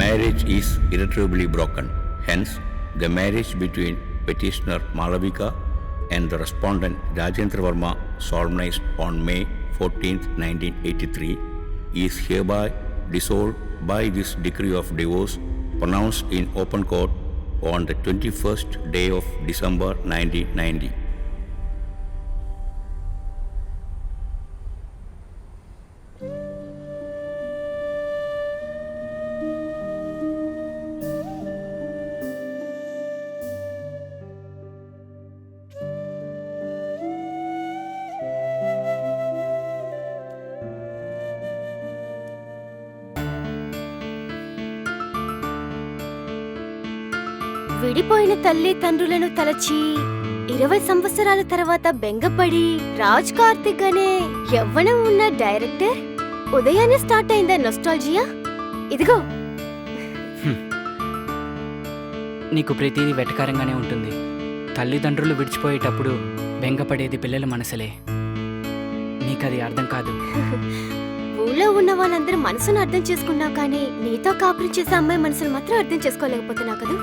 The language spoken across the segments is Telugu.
marriage is irretrievably broken. Hence, the marriage between petitioner Malavika and the respondent Rajendra Verma, solemnized on May 14, 1983, is hereby dissolved by this decree of divorce pronounced in open court on the 21st day of December 1990. విడిపోయిన తల్లి తండ్రులను తలచి 20 సంవత్సరాల తర్వాత బెంగపడి రాజ్ కార్తిక్ అనే యవ్వనం ఉన్న డైరెక్టర్ ఉదయాన్నే స్టార్ట్ అయిందా నొస్టాల్జియా? ఇదిగో నీకు ప్రతిదీ వెటకారంగానే ఉంటుంది. తల్లిదండ్రులు విడిచిపోయేటప్పుడు బెంగపడేది పిల్లల మనసులే. నీకది అర్థం కాదు. ఊళ్ళో ఉన్న వాళ్ళందరూ మనసును అర్థం చేసుకున్నావు, కానీ నీతో కాపురం చేసే అమ్మాయి మనసును మాత్రం అర్థం చేసుకోలేకపోతున్నావు కదా.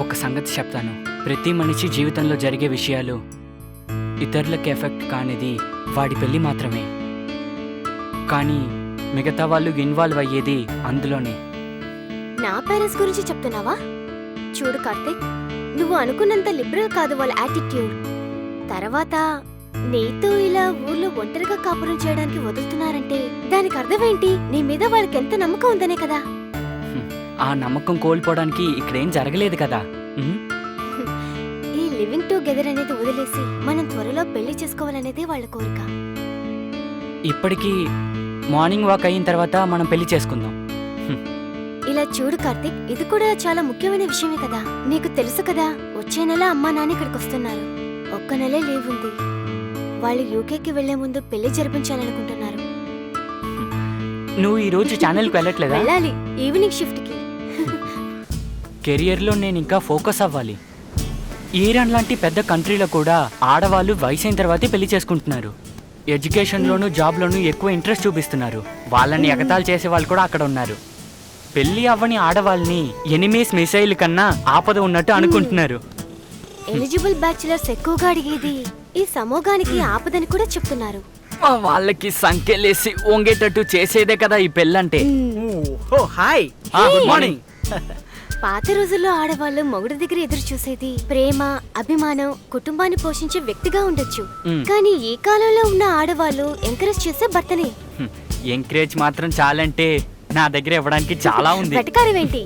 ఒక సంగతి చెప్తాను, ప్రతి మనిషి జీవితంలో జరిగే విషయాలు ఇతరులకు ఎఫెక్ట్ కానిది వాడి పెళ్ళి మాత్రమే. కానీ మిగతా వాళ్ళు ఇన్వాల్వ్ అయ్యేది అందులోనే. నా పేరెంట్స్ గురించి చెప్తున్నావా? చూడు కార్తిక్, నువ్వు అనుకున్నంత లిబరల్ కాదు వాళ్ళ యాటిట్యూడ్. తర్వాత నీతో ఇలా ఊర్లో ఒంటరిగా కాపురం చేయడానికి వదులుతున్నారంటే దానికి అర్థమేంటి? నీ మీద వాళ్ళకి ఎంత నమ్మకం ఉందనే కదా. ఆ నమ్మకం కోల్పోవడానికి ఇక్కడేం జరగలేదు కదా. ఈ లివింగ్ టుగెదర్ అనేది వదిలేసి మనం త్వరలో పెళ్లి చేసుకోవాలనేది వాళ్ళ కోరిక. ఇప్పటికీ మార్నింగ్ వాక్ అయిన తర్వాత మనం పెళ్లి చేసుకుందాం. ఇలా చూడు కార్తిక్, ఇది కూడా చాలా ముఖ్యమైన విషయమే కదా. నీకు తెలుసు కదా, వచ్చే నెల అమ్మా నాన్న ఇక్కడికి వస్తున్నారు. ఒక్క నెలే లీవ్ ఉంది. వాళ్ళు యూకేకి వెళ్లే ముందు పెళ్లి జరిపించాలనుకుంటున్నారు. నువ్వు ఈ రోజు ఛానల్కి వెళ్ళట్లేదా? వెళ్ళాలి, ఈవినింగ్ షిఫ్ట్ కి. కెరియర్లో నేను ఇంకా ఫోకస్ అవ్వాలి. ఈరాన్ లాంటి పెద్ద కంట్రీలో కూడా ఆడవాళ్ళు వయసైన తర్వాతే పెళ్లి చేసుకుంటున్నారు. ఎడ్యుకేషన్లోనూ జాబ్లోనూ ఎక్కువ ఇంట్రెస్ట్ చూపిస్తున్నారు. వాళ్ళని ఎగతాళి చేసే వాళ్ళు కూడా అక్కడ ఉన్నారు. పెళ్లి అవ్వని ఆడవాళ్ళని ఎనిమీస్ మిసైల్ కన్నా ఆపద ఉన్నట్టు అనుకుంటున్నారు. ఎలిజిబుల్ బ్యాచులర్స్ ఎక్కువగా అడిగేది ఈ సమూహానికి ఆపదని కూడా చెప్తున్నారు. వాళ్ళకి సంఖ్యలేసి వంగేటట్టు చేసేదే కదా ఈ పెళ్ళంటే. Hi, good morning. పాత రోజుల్లో ఆడవాళ్ళు మొగుడు దగ్గర ఎదురు చూసేది ప్రేమ, అభిమానం, కుటుంబాన్ని పోషించే వ్యక్తిగా ఉండొచ్చు. కానీ ఈ కాలంలో ఉన్న ఆడవాళ్ళు ఎంకరేజ్ చేసే భర్తనే. ఎంకరేజ్ మాత్రం చాలంటే నా దగ్గర ఇవ్వడానికి చాలా ఉంది. వెటకారమేంటి?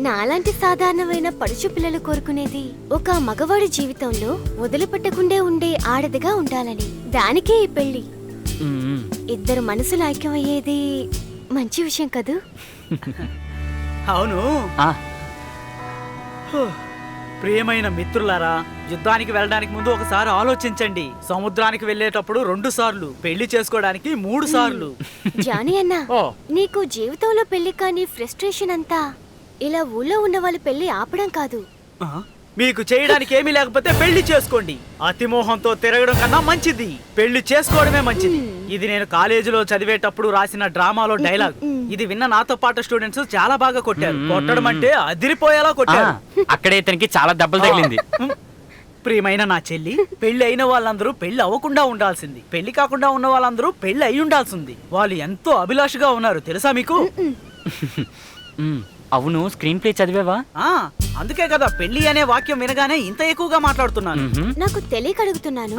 నాలాంటి సాధారణమైన పడుచు పిల్లలు కోరుకునేది ఒక మగవాడి జీవితంలో వదిలిపెట్టకుండా ఉండే ఆడదిగా ఉండాలని. దానికే ఈ పెళ్లి. ఇద్దరు మనసులు ఐక్యమయ్యేది మంచి విషయం కదూ? అవును. ప్రియమైన మిత్రులారా, యుద్ధానికి వెళ్ళడానికి ముందు ఒకసారి ఆలోచించండి. సముద్రానికి వెళ్ళేటప్పుడు 2 సార్లు, పెళ్లి చేసుకోవడానికి 3 సార్లు. జానీ అన్నా, నీకు జీవితంలో పెళ్లి కానీ ఫ్రస్ట్రేషన్ అంతా ఇలా ఊళ్ళో ఉన్న వాళ్ళ పెళ్లి ఆపడం కాదు. మీకు చేయడానికి ఏమీ లేకపోతే పెళ్లి చేసుకోండి. అతిమోహంతో తిరగడం కన్నా మంచిది పెళ్లి చేసుకోవడమే మంచిది. ఇది నేను కాలేజీలో చదివేటప్పుడు రాసిన డ్రామాలో డైలాగ్. ఇది విన్న నాతో పాటు స్టూడెంట్స్ చాలా బాగా కొట్టారు. కొట్టడం అంటే అదిరిపోయేలా కొట్టారు. అక్కడే ఇతనికి చాలా దెబ్బలు తగిలింది. ప్రియమైన నా చెల్లి, పెళ్లి అయిన వాళ్ళందరూ పెళ్లి అవ్వకుండా ఉండాల్సింది. పెళ్లి కాకుండా ఉన్న వాళ్ళందరూ పెళ్లి అయి ఉండాల్సింది. వాళ్ళు ఎంతో అభిలాషగా ఉన్నారు తెలుసా మీకు? అవును, స్క్రీన్ ప్లే చదివేవా? అందుకే కదా పెళ్లి అనే వాక్యం వినగానే ఇంత ఎక్కువగా మాట్లాడుతున్నాను. నాకు తెలియక అడుగుతున్నాను,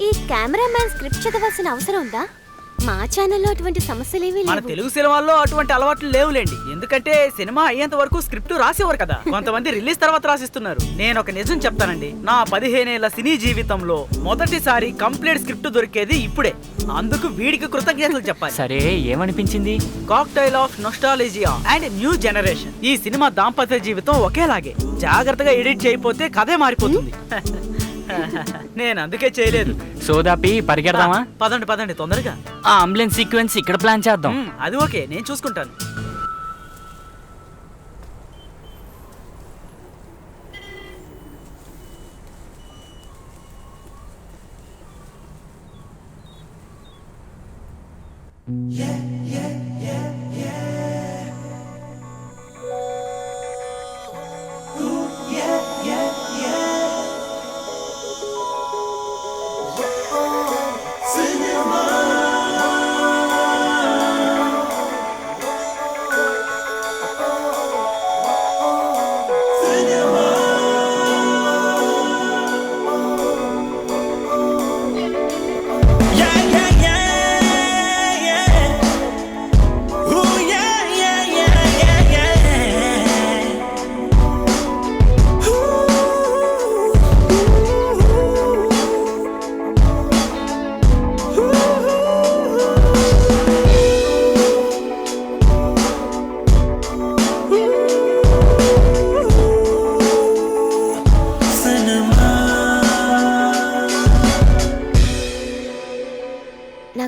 ఈ కెమెరామ్యాన్ స్క్రిప్ట్ చదవాల్సిన అవసరం ఉందా? మా ఛానల్లో అటువంటి సమస్యలేవి లేవు. మన తెలుగు సినిమాల్లో అటువంటి అలవాట్లు లేవులేండి. ఎందుకంటే సినిమా అయ్యేంత వరకు స్క్రిప్ట్ రాసేవారు కదా. కొంతమంది రిలీజ్ తర్వాత రాసిస్తున్నారు. నేను ఒక నిజం చెప్తానండి, నా 15 ఏళ్ల సినీ జీవితంలో మొదటిసారి కంప్లీట్ స్క్రిప్ట్ దొరికేది ఇప్పుడే. అందుకు వీడికి కృతజ్ఞతలు చెప్పాలి. సరే, ఏమనిపించింది? Cocktail of nostalgia and new generation. ఈ సినిమా దాంపత్య జీవితం ఒకేలాగే. జాగ్రత్తగా ఎడిట్ చేయకపోతే కథే మారిపోతుంది. నేను అందుకే చేయలేదు. సోదాపి పరిగెడదామా? పదండి పదండి తొందరగా. ఆ అంబులెన్స్ సీక్వెన్స్ ఇక్కడ ప్లాన్ చేద్దాం. అది ఓకే, నేను చూసుకుంటాను.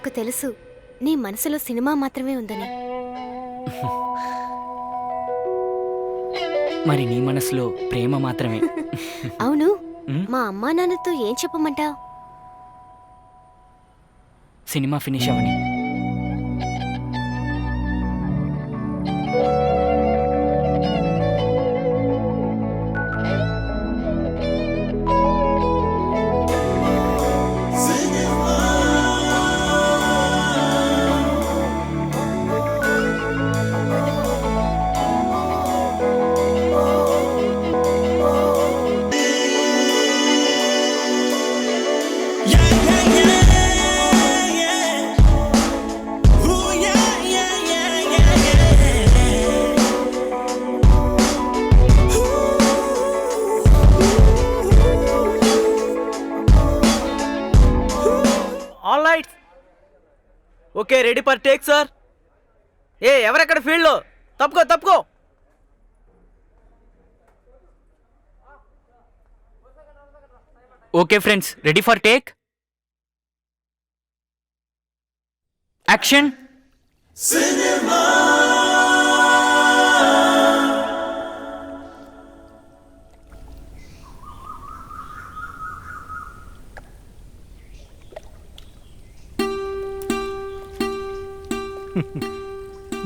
నాకు తెలుసు నీ మనసులో సినిమా మాత్రమే ఉందని. మరి నీ మనసులో ప్రేమ మాత్రమే. అవును, ఉమ్, మా అమ్మా నాన్నతో ఏం చెప్పమంటావు? సినిమా ఫినిష్ అవని. All right, okay, ready for take sir. ఎవరెక్కడ ఫీల్డ్లో? తప్పుకో తప్పుకో. Okay friends, ready for take action.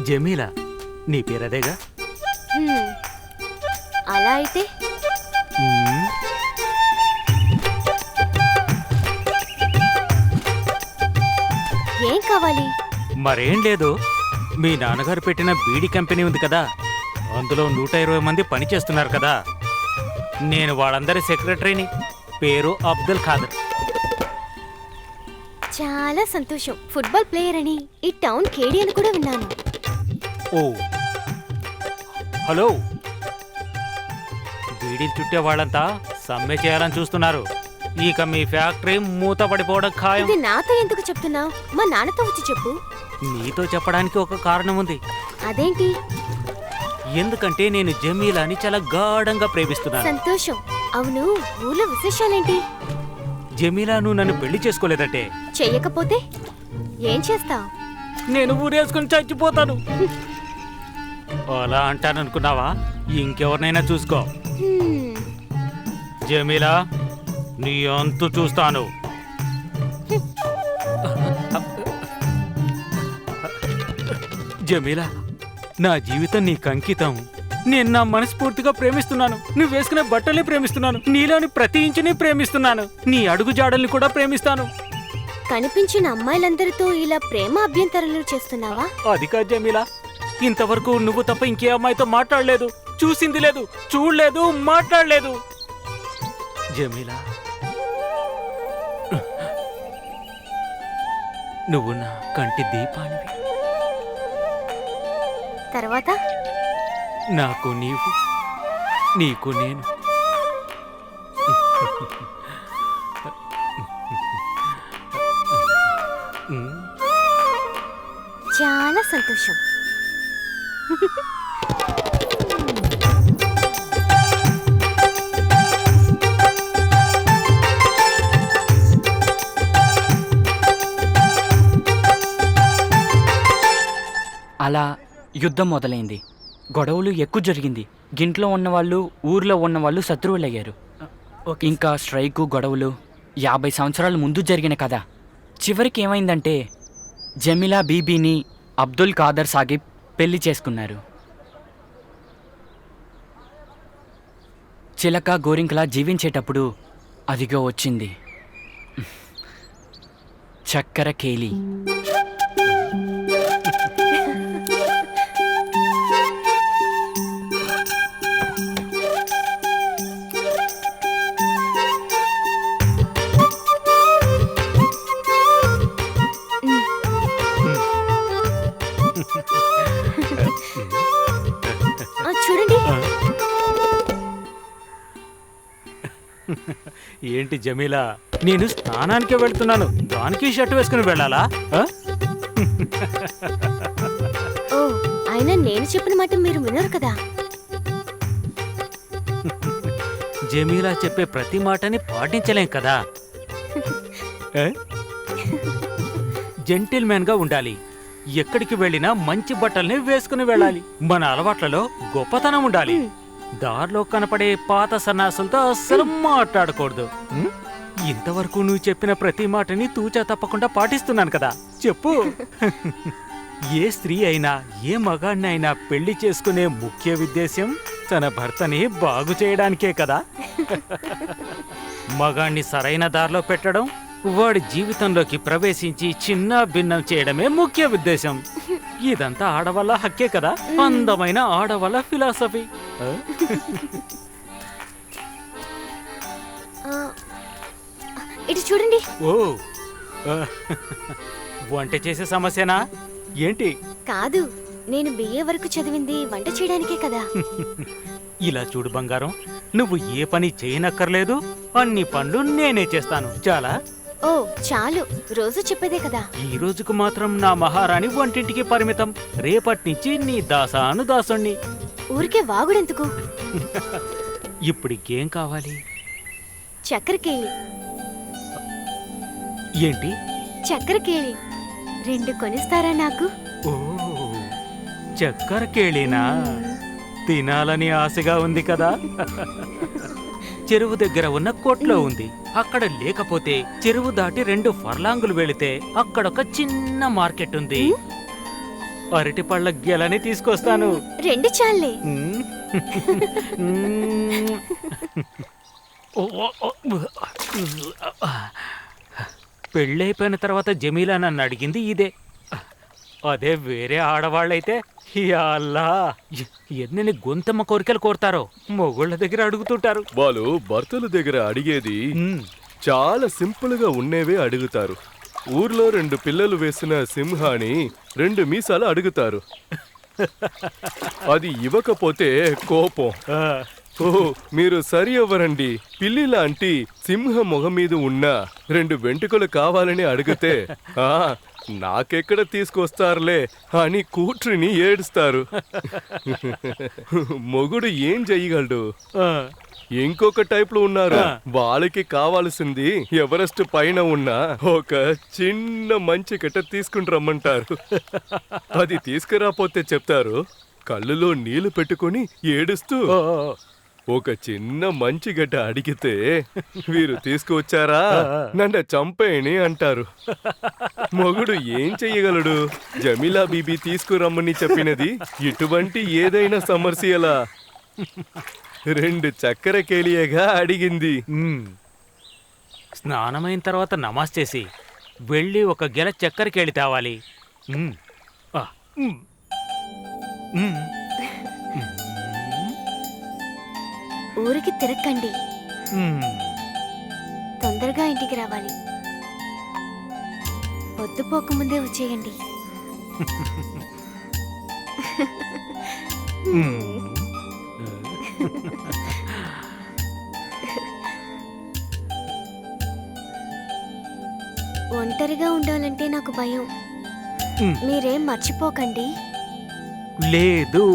Jamila, నీ పేరదేగా? హ్మ్, అలా అయితే ఏం కావాలి? మరేం లేదు, మీ నాన్నగారు పెట్టిన బీడీ కంపెనీ ఉంది కదా, అందులో 120 మంది పని చేస్తున్నారు కదా. నేను వాళ్ళందరి సెక్రటరీని. పేరు అబ్దుల్ ఖాదర్. చాలా సంతోషం. ఫుట్బాల్ ప్లేయర్ అని ఈ టౌన్ కేడి అని కూడా విన్నాను. ఓ హలో, బీడీలు చుట్టే వాళ్ళంతా సమ్మె చేయాలని చూస్తున్నారు. ఇక మీ ఫ్యాక్టరీ మూతపడిపోవడం ఖాయం. ఇది నాతో ఎందుకు చెప్తున్నావు? మా నాన్నతో వచ్చి చెప్పు. నీతో చెప్పడానికి ఒక కారణం ఉంది. అదేంటి? ఎందుకంటే నేను జమీలాని చాలా గాఢంగా ప్రేమిస్తున్నాను. సంతోషం. అవును, ఊళ్ళో విశేషాలేంటి? జమీలా, నువ్వు నన్ను పెళ్లి చేసుకోలేదంటే చెయ్యకపోతే ఏం చేస్తావు? నేను ఊరేసుకుని చచ్చిపోతాను. అలా అంటాననుకున్నావా? ఇంకెవరినైనా చూసుకో. జమీలా, నీ అంతు చూస్తాను. జమీలా, నా జీవితం నీకు అంకితం. నేను నా మనస్ఫూర్తిగా ప్రేమిస్తున్నాను. నువ్వు వేసుకునే బట్టల్ని ప్రేమిస్తున్నాను. నీలోని ప్రతి ఇంచుని ప్రేమిస్తున్నాను. నీ అడుగు జాడల్ని కూడా ప్రేమిస్తాను. కనిపించిన అమ్మాయిలందరితో ఇలా ప్రేమ అభ్యంతరాలు చేస్తున్నావా? అది కాదు జమీలా, ఇంతవరకు నువ్వు తప్ప ఇంకే అమ్మాయితో మాట్లాడలేదు, చూసింది లేదు, చూడలేదు, మాట్లాడలేదు. జమీలా, నువ్వు నా కంటి దీపానివి. తర్వాత నాకు నీవు, నీకు నేను. చాలా సంతోషం. అలా యుద్ధం మొదలైంది. గొడవలు ఎక్కువ జరిగింది. గింట్లో ఉన్నవాళ్ళు, ఊర్లో ఉన్నవాళ్ళు శత్రువులయ్యారు. ఇంకా స్ట్రైకు, గొడవలు 50 సంవత్సరాల ముందు జరిగిన కథ. చివరికి ఏమైందంటే జమీలా బీబీని అబ్దుల్ ఖాదర్ సాహిబ్ పెళ్లి చేసుకున్నారు. చిలక గోరింకలా జీవించేటప్పుడు అదిగో వచ్చింది చక్కెర కేలి. చూడండి. ఏంటి జమీలా, నేను స్నానానికే వెళ్తున్నాను, దానికి షర్ట్ వేసుకుని వెళ్ళాలా? ఓ, అయినా నేను చెప్పిన మాట మీరు వినరు కదా. జమీలా చెప్పే ప్రతి మాటని పాటించలేం కదా. జెంటిల్మెన్ గా ఉండాలి. ఎక్కడికి వెళ్ళినా మంచి బట్టల్ని వేసుకుని వెళ్ళాలి. మన అలవాట్లలో గొప్పతనం ఉండాలి. దారిలో కనపడే పాత సన్నాసులతో అస్సలు మాట్లాడకూడదు. ఇంతవరకు నువ్వు చెప్పిన ప్రతి మాటని తూచా తప్పకుండా పాటిస్తున్నాను కదా. చెప్పు. ఏ స్త్రీ అయినా ఏ మగాడిని అయినా పెళ్లి చేసుకునే ముఖ్య ఉద్దేశ్యం తన భర్తని బాగు చేయడానికే కదా. మగాణ్ణి సరైన దారిలో పెట్టడం, వాడి జీవితంలోకి ప్రవేశించి చిన్న భిన్నం చేయడమే ముఖ్య ఉద్దేశం. ఇదంతా ఆడవాళ్ళ హక్కే కదా. అందమైన ఆడవాళ్ళ ఫిలాసఫీ. ఇటు చూడండి. ఓ, వంట చేసే సమస్యనా ఏంటి? కాదు, నేను బిఏ వరకు చదివింది వంట చేయడానికే కదా. ఇలా చూడు బంగారం, నువ్వు ఏ పని చేయనక్కర్లేదు. అన్ని పనులు నేనే చేస్తాను. చాలా. ఓ చాలు, రోజు చెప్పేదే కదా. ఈ రోజుకు మాత్రం నా మహారాణి వంటింటికి పరిమితం. రేపటి నుంచి నీ దాసాను దాసుణ్ణి. ఊరికే వాగుడెందుకు? ఇప్పుడికేం కావాలి? చక్కెరకేళి. ఏంటి? చక్కెరకేళి 2 కొనిస్తారా నాకు? ఓ, చక్కెర కేళినా? తినాలని ఆశగా ఉంది కదా. చెరువు దగ్గర ఉన్న కొట్లో ఉంది. అక్కడ లేకపోతే చెరువు దాటి 2 ఫర్లాంగులు వెళితే అక్కడొక చిన్న మార్కెట్ ఉంది. అరటి పళ్ళ గెలని తీసుకొస్తాను. 2 చాలే. పెళ్ళైపోయిన తర్వాత జమీలా నన్ను అడిగింది ఇదే. అదే వేరే ఆడవాళ్ళైతే అల్లా ఎన్నెన్ని గొంతమ్మ కోరికలు కోరుతారో మొగుళ్ళ దగ్గర అడుగుతుంటారు. వాళ్ళు భర్తల దగ్గర అడిగేది చాలా సింపుల్ గా ఉన్నవే అడుగుతారు. ఊర్లో 2 పిల్లలు వేసిన సింహాని 2 మీసాలు అడుగుతారు. అది ఇవ్వకపోతే కోపం. ఓ, మీరు సరి అవ్వరండి. పిల్లి లాంటి సింహం మొహం మీద ఉన్న 2 వెంట్రుకలు కావాలని అడిగితే నాకెక్కడ తీసుకొస్తారులే అని కూతురిని ఏడుస్తారు. మొగుడు ఏం చెయ్యగలడు? ఇంకొక టైప్ లో ఉన్నారు. వాళ్ళకి కావాల్సింది ఎవరెస్ట్ పైన ఉన్న ఒక చిన్న మంచి కట్ట తీసుకుని రమ్మంటారు. అది తీసుకురాపోతే చెప్తారు, కళ్ళులో నీళ్లు పెట్టుకుని ఏడుస్తూ ఒక చిన్న మంచి గడ్డ అడిగితే వీరు తీసుకువచ్చారా నన్ను చంపేయని అంటారు. మొగుడు ఏం చెయ్యగలడు? జమీలా బీబీ తీసుకురమ్మని చెప్పినది ఇటువంటి ఏదైనా సమస్యలా 2 చక్కెర కేలియగా అడిగింది. స్నానమైన తర్వాత నమాజ్ చేసి వెళ్ళి ఒక గెల చక్కెర కేళి తేవాలి. ఊరికి తిరక్కండి. తొందరగా ఇంటికి రావాలి. పొద్దుపోకముందే వచ్చేయండి. ఒంటరిగా ఉండాలంటే నాకు భయం. మీరేం మర్చిపోకండి. లేదు.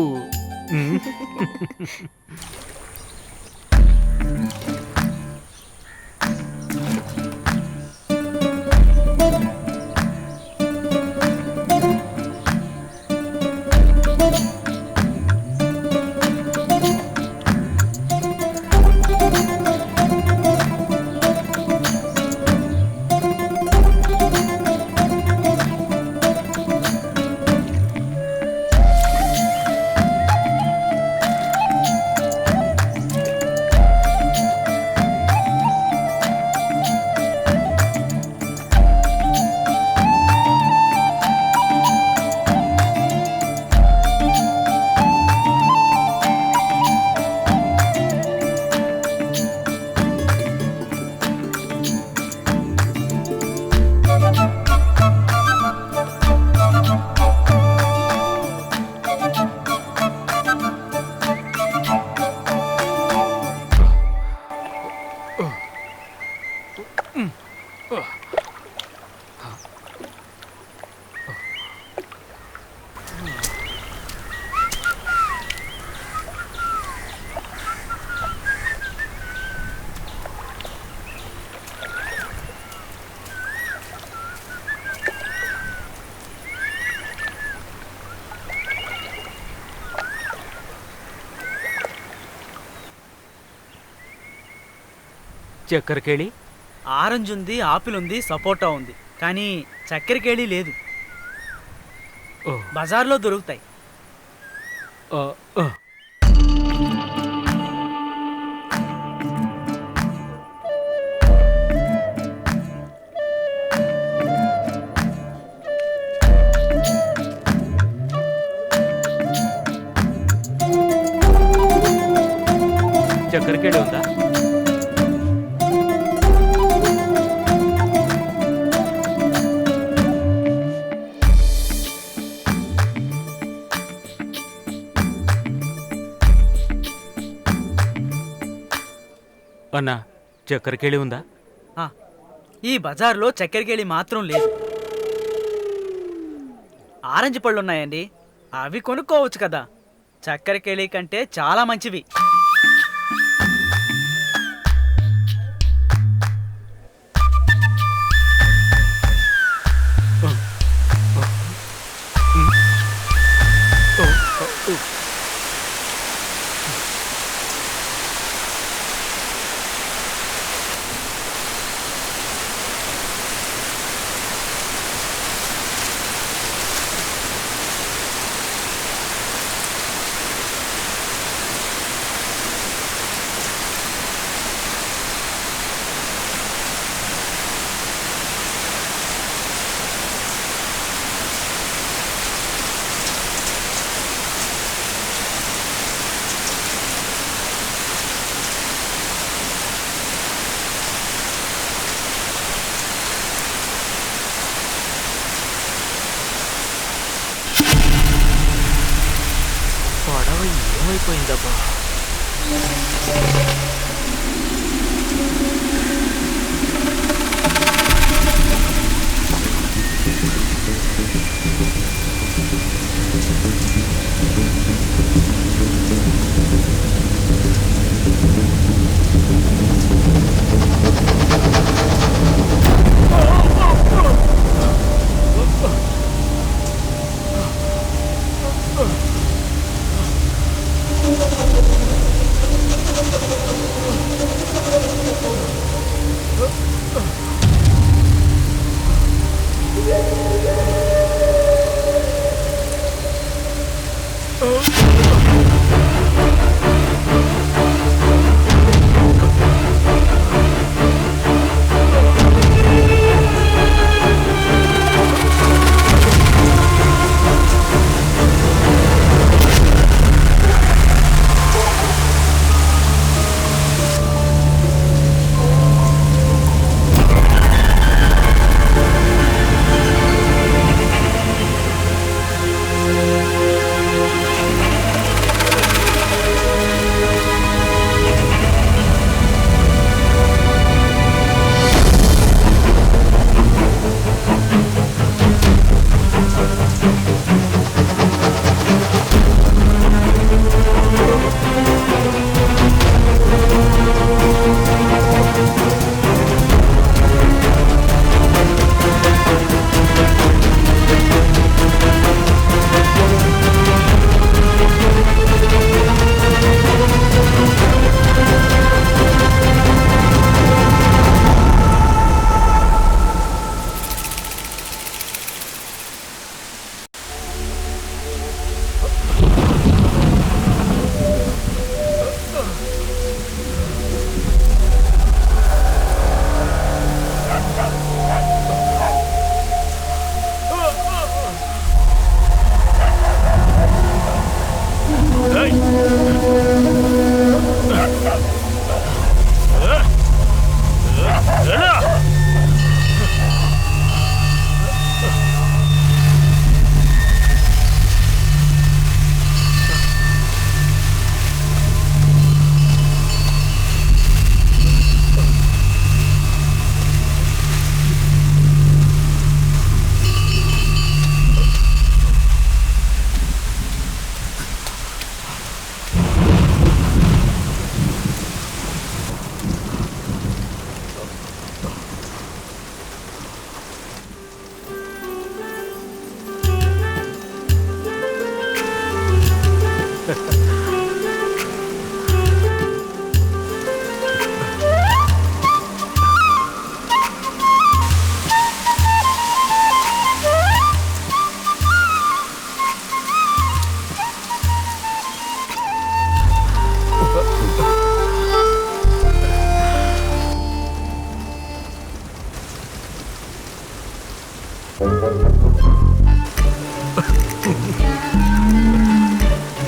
చక్కెరకేళి ఆరెంజ్ ఉంది, ఆపిల్ ఉంది, సపోటా ఉంది, కానీ చక్కెరకేళి లేదు. ఓ, బజార్లో దొరుకుతాయి. ఆ, ఆ. చక్కెరకేళి ఉందా? అన్నా, చక్కెరకేళి ఉందా? ఆ, ఈ బజార్లో చక్కెరకేళి మాత్రం లేదు. ఆరెంజ్ పళ్ళు ఉన్నాయండి, అవి కొనుక్కోవచ్చు కదా. చక్కెరకేళి కంటే చాలా మంచివి. పడవ ఏమైపోయిందబ్బా?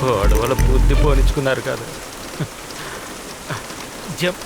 గొడవల బుద్ధి పోనిచ్చుకున్నారు కాదు. జప్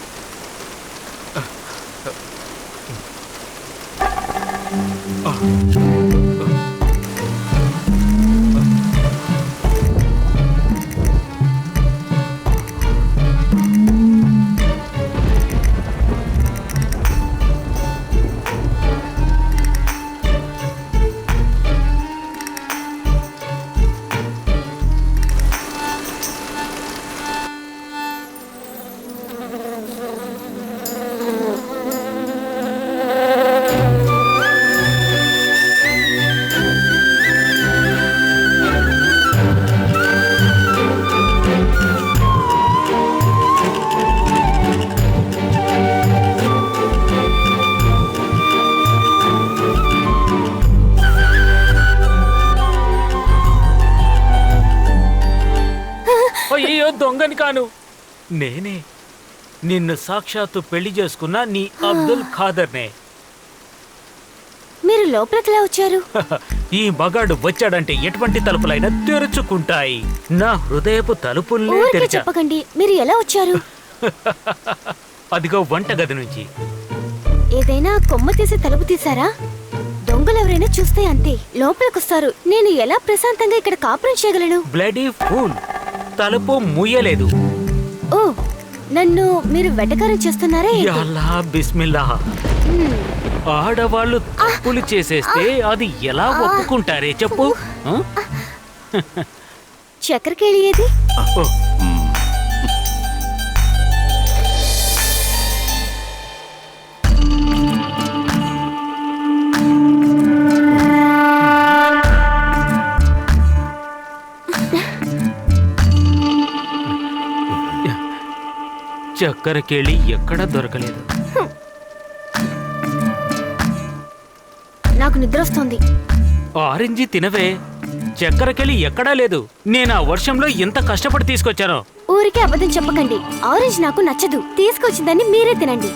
అయ్యో దొంగని కాను, నేనే నిన్ను సాక్షాత్తు పెళ్లి చేసుకున్న నీ అబ్దుల్ ఖాదర్నే. మీరు లోపలికి ఎలా వచ్చారు? ఈ మగాడు వచ్చాడంటే ఎటువంటి తలుపులైనా తెరుచుకుంటాయి. నా హృదయపు తలుపుల్నే ఊరికే తెరిచా. చెప్పకండి, మీరు ఎలా వచ్చారు? అదిగో వంటగది నుంచి. ఏదైనా కొమ్మ తీసి తలుపు తీసారా? దొంగలు ఎవరైనా చూస్తే అంతే, లోపలికొస్తారు. నేను ఎలా ప్రశాంతంగా ఇక్కడ కాపురం చేయగలను? బ్లడీ ఫూల్, తలుపు ముయ్యలేదు. ఓ, నన్ను మీరు వెటకారం చేస్తున్నారా ఏంటి? యల్లా బిస్మిల్లా. మ్మ్. ఆడవాళ్ళు తప్పులు చేసేస్తే అది ఎలా ఒప్పుకుంటారే చెప్పు? ఆ? చక్కెరకేళి ఏది? ఓ, చక్కెరకేళి ఎక్కడా దొరకలేదు. నాకు నిద్ర వస్తుంది. ఆరెంజి తినవే, చక్కెరకేళి ఎక్కడా లేదు. నేను ఆ వర్షంలో ఎంత కష్టపడి తీసుకొచ్చానో. ఊరికే అబద్ధం చెప్పకండి. ఆరెంజ్ నాకు నచ్చదు. తీసుకొచ్చిందని మీరే తినండి.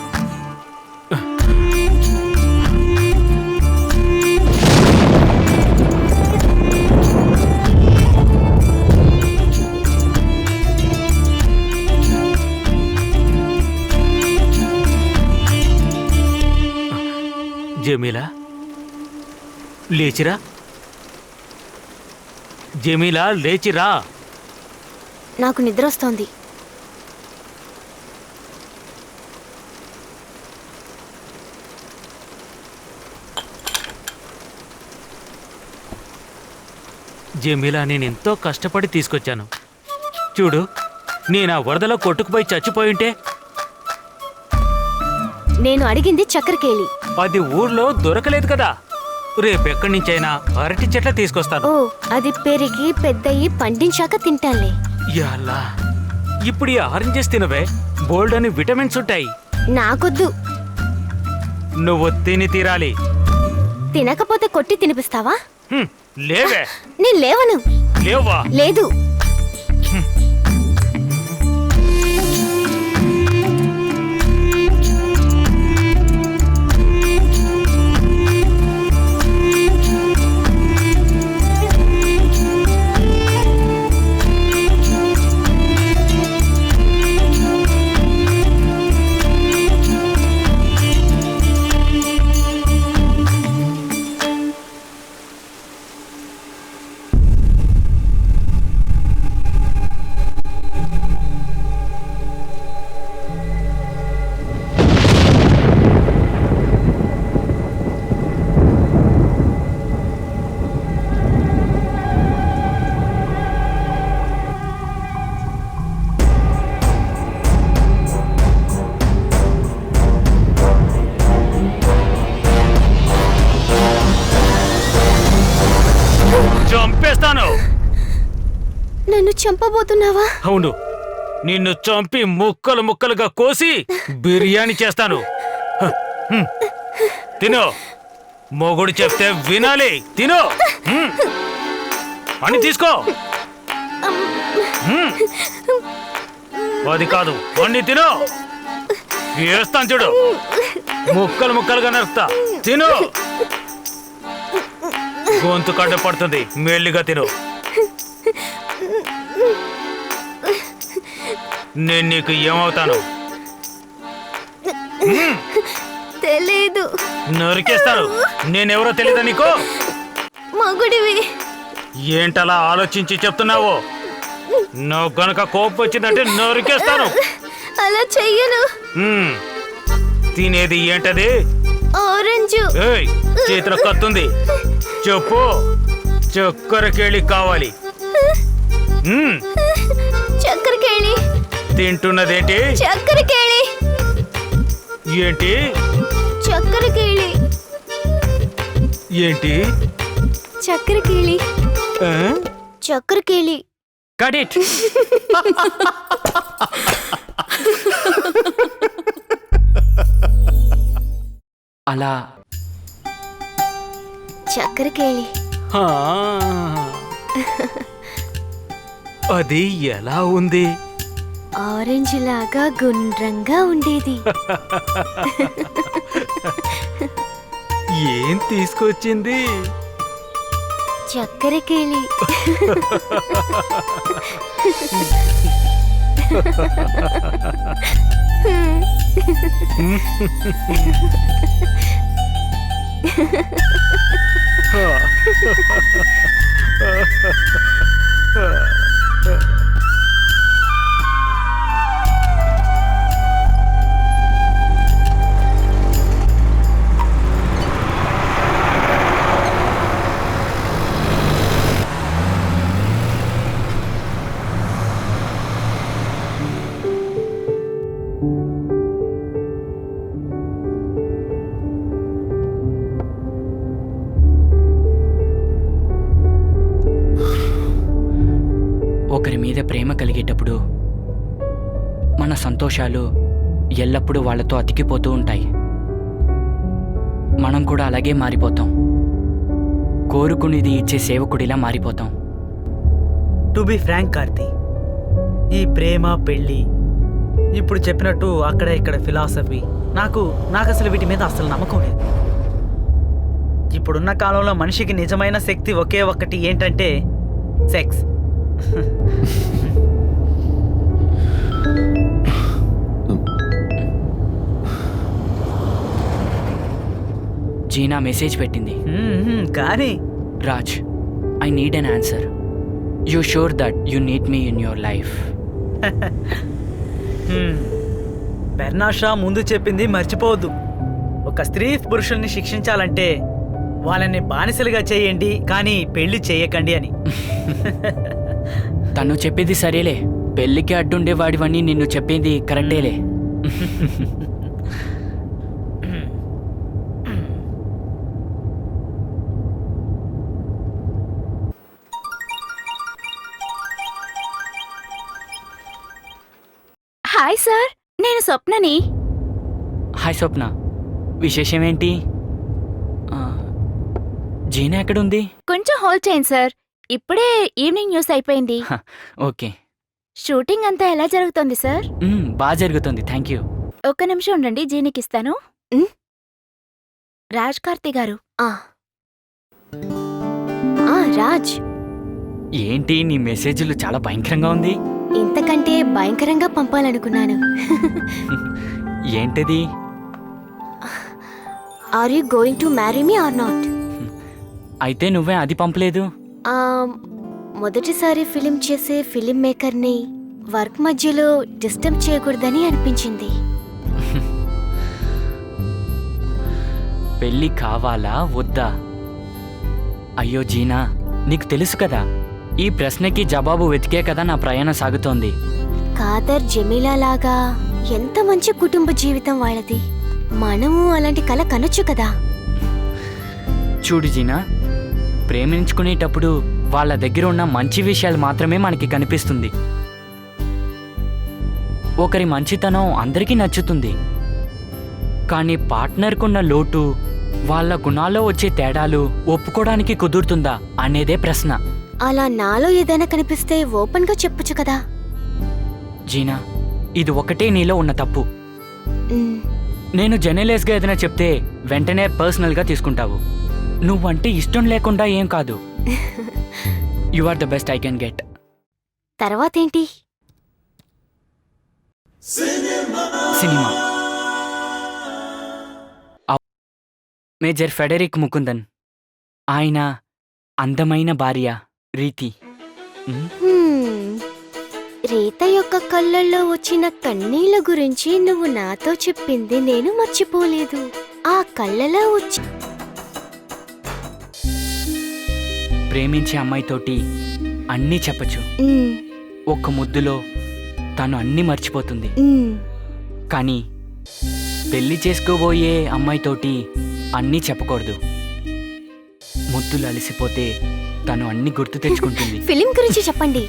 జమీలా, లేచిరా. జమీలా, లేచిరా. నాకు నిద్ర వస్తోంది. జమీలా, నేనెంతో కష్టపడి తీసుకొచ్చాను. చూడు, నేను ఆ వరదలో కొట్టుకుపోయి చచ్చిపోయింటే. నేను అడిగింది చక్కెరకేళి. అది ఊర్లో దొరకలేదు కదా. రేపెక్కడి నుంచైనా అరటి చెట్ల తీసుకొస్తాను. ఓ, అది పెరిగి పెద్దయి పండించాక తింటానులే. యాలా, ఇప్పుడు ఈ ఆరెంజెస్ తినవే, బోల్డ్ అని విటమిన్స్ ఉంటాయి. నాకొద్దు. నువ్వు తిని తీరాలి. తినకపోతే కొట్టి తినిపిస్తావా? లేవే. నేను లేవను. లేవా? లేదు. చంపేస్తాను. నన్ను చంపబోతున్నావా? అవును, నిన్ను చంపి ముక్కలు ముక్కలుగా కోసి బిర్యానీ చేస్తాను. తిను. మొగుడు చెప్తే వినాలి. తిను అని తీసుకో. అది కాదు, అన్ని తిను. వేస్తాను చూడు, ముక్కలు ముక్కలుగా నరుకుతా. తిను. గొంతు కడ్డ పడుతుంది, మెల్లిగా తిను. నేను నీకు ఏమవుతాను? తెలీదు. నరికేస్తాను. నేనెవరో తెలీదా నీకు? మగుడివి. ఏంటలా ఆలోచించి చెప్తున్నావు? నాకు గనక కోపం వచ్చిందంటే నరికేస్తాను. అలా చెయ్యను. తినేది ఏంటది? ఆరెంజ్. ఏయ్, చేతిలో కత్తుంది. చెప్పు. చక్కెర కేళి కావాలి. చక్కెర కేళి. తింటున్నదేంటి? చక్కెర కేళి. ఏంటి? చక్కెర కేళి. ఏంటి? చక్కెర కేళి. చక్కెర కేళి. Got it. అలా చక్కెర కేళి. ఆ, అది ఎలా ఉంది? ఆరెంజ్ లాగా గుండ్రంగా ఉండేది. ఏం తీసుకొచ్చింది? చక్కెర కేళి. ఒకరి మీద ప్రేమ కలిగేటప్పుడు మన సంతోషాలు ఎల్లప్పుడూ వాళ్ళతో అతికిపోతూ ఉంటాయి. మనం కూడా అలాగే మారిపోతాం. కోరుకునేది ఇచ్చే సేవకుడిలా మారిపోతాం. టు బి ఫ్రాంక్ కార్తీ, ఈ ప్రేమ పెళ్ళి ఇప్పుడు చెప్పినట్టు అక్కడ ఇక్కడ ఫిలాసఫీ నాకు అసలు వీటి మీద అసలు నమ్మకం లేదు. ఇప్పుడున్న కాలంలో మనిషికి నిజమైన శక్తి ఒకే ఒక్కటి, ఏంటంటే సెక్స్. జీనా మెసేజ్ పెట్టింది. కానీ Raj, I need an answer. You sure that you need me in your life? Bernard Shaw ముందు చెప్పింది మర్చిపోవద్దు. ఒక స్త్రీ పురుషుల్ని శిక్షించాలంటే వాళ్ళని బానిసలుగా చేయండి, కానీ పెళ్లి చేయకండి అని. తను చెప్పేది సరేలే, పెళ్ళికి అడ్డుండేవాడివని నిన్ను చెప్పేది కరెక్టేలే. హాయ్ సార్, నేను స్వప్నని. హాయ్ స్వప్న, విశేషం ఏంటి? జీనా ఎక్కడుంది? కొంచెం హోల్డ్ చేయండి సార్, ఇప్పుడే ఈవినింగ్ న్యూస్ అయిపోయింది. ఓకే. షూటింగ్ అంతా ఎలా జరుగుతోంది సార్? బాగా జరుగుతుంది, థ్యాంక్ యూ. ఒక్క నిమిషం ఉండండి, జీనికి ఇస్తాను. రాజ్ కార్తీ గారు. రాజ్, ఏంటి నీ మెసేజ్లు చాలా భయంకరంగా ఉంది. ఇంతకంటే భయంకరంగా పంపాలనుకున్నాను. ఏంటిది? Are you going to marry me or not? అయితే నువ్వే అది పంపలేదు. మొదటిసారి ఫిలిం చేసే ఫిలిం మేకర్ని వర్క్ మధ్యలో డిస్టర్బ్ చేయకూడదని అనిపించింది. పెళ్ళి కావాలా వద్దా? అయ్యో జీనా, నీకు తెలుసు కదా, ఈ ప్రశ్నకి జవాబు వెతికే కదా నా ప్రయాణం సాగుతోంది. కాదర్ జమీలా లాగా ఎంత మంచి కుటుంబ జీవితం వాళ్ళది. మనము అలాంటి కల కనొచ్చు కదా. చూడు జీనా, ప్రేమించుకునేటప్పుడు వాళ్ళ దగ్గర ఉన్న మంచి విషయాలు మాత్రమే మనకి కనిపిస్తుంది. ఒకరి మంచితనం అందరికీ నచ్చుతుంది, కానీ పార్ట్నర్కున్న లోటు, వాళ్ళ గుణాల్లో వచ్చే తేడాలు ఒప్పుకోవడానికి కుదురుతుందా అనేదే ప్రశ్న. అలా నాలో ఏదైనా కనిపిస్తే ఓపెన్గా చెప్పొచ్చు కదా. జీనా, ఇది ఒకటే నీలో ఉన్న తప్పు. మ్, నేను జెనరలైజ్గా ఏదైనా చెప్తే వెంటనే పర్సనల్గా తీసుకుంటావు. నువ్వంటే ఇష్టం లేకుండా ఏం కాదు. You are the best I can get. తర్వాత ఏంటి? సినిమా. మేజర్ ఫెడరిక్ ముకుందన్, ఆయన అందమైన భార్య రీతి. రీత యొక్క కళ్ళల్లో వచ్చిన కన్నీళ్ల గురించి నువ్వు నాతో చెప్పింది నేను మర్చిపోలేదు. ఆ కళ్ళలో వచ్చి ప్రేమించే అమ్మాయితోటి అన్నీ చెప్పచ్చు. ఒక్క ముద్దులో తను అన్నీ మర్చిపోతుంది. కానీ పెళ్లి చేసుకోబోయే అమ్మాయితోటి అన్నీ చెప్పకూడదు. ముద్దులు అలసిపోతే తను అన్నీ గుర్తు తెచ్చుకుంటుంది. ఫిలిం గురించి చెప్పండి.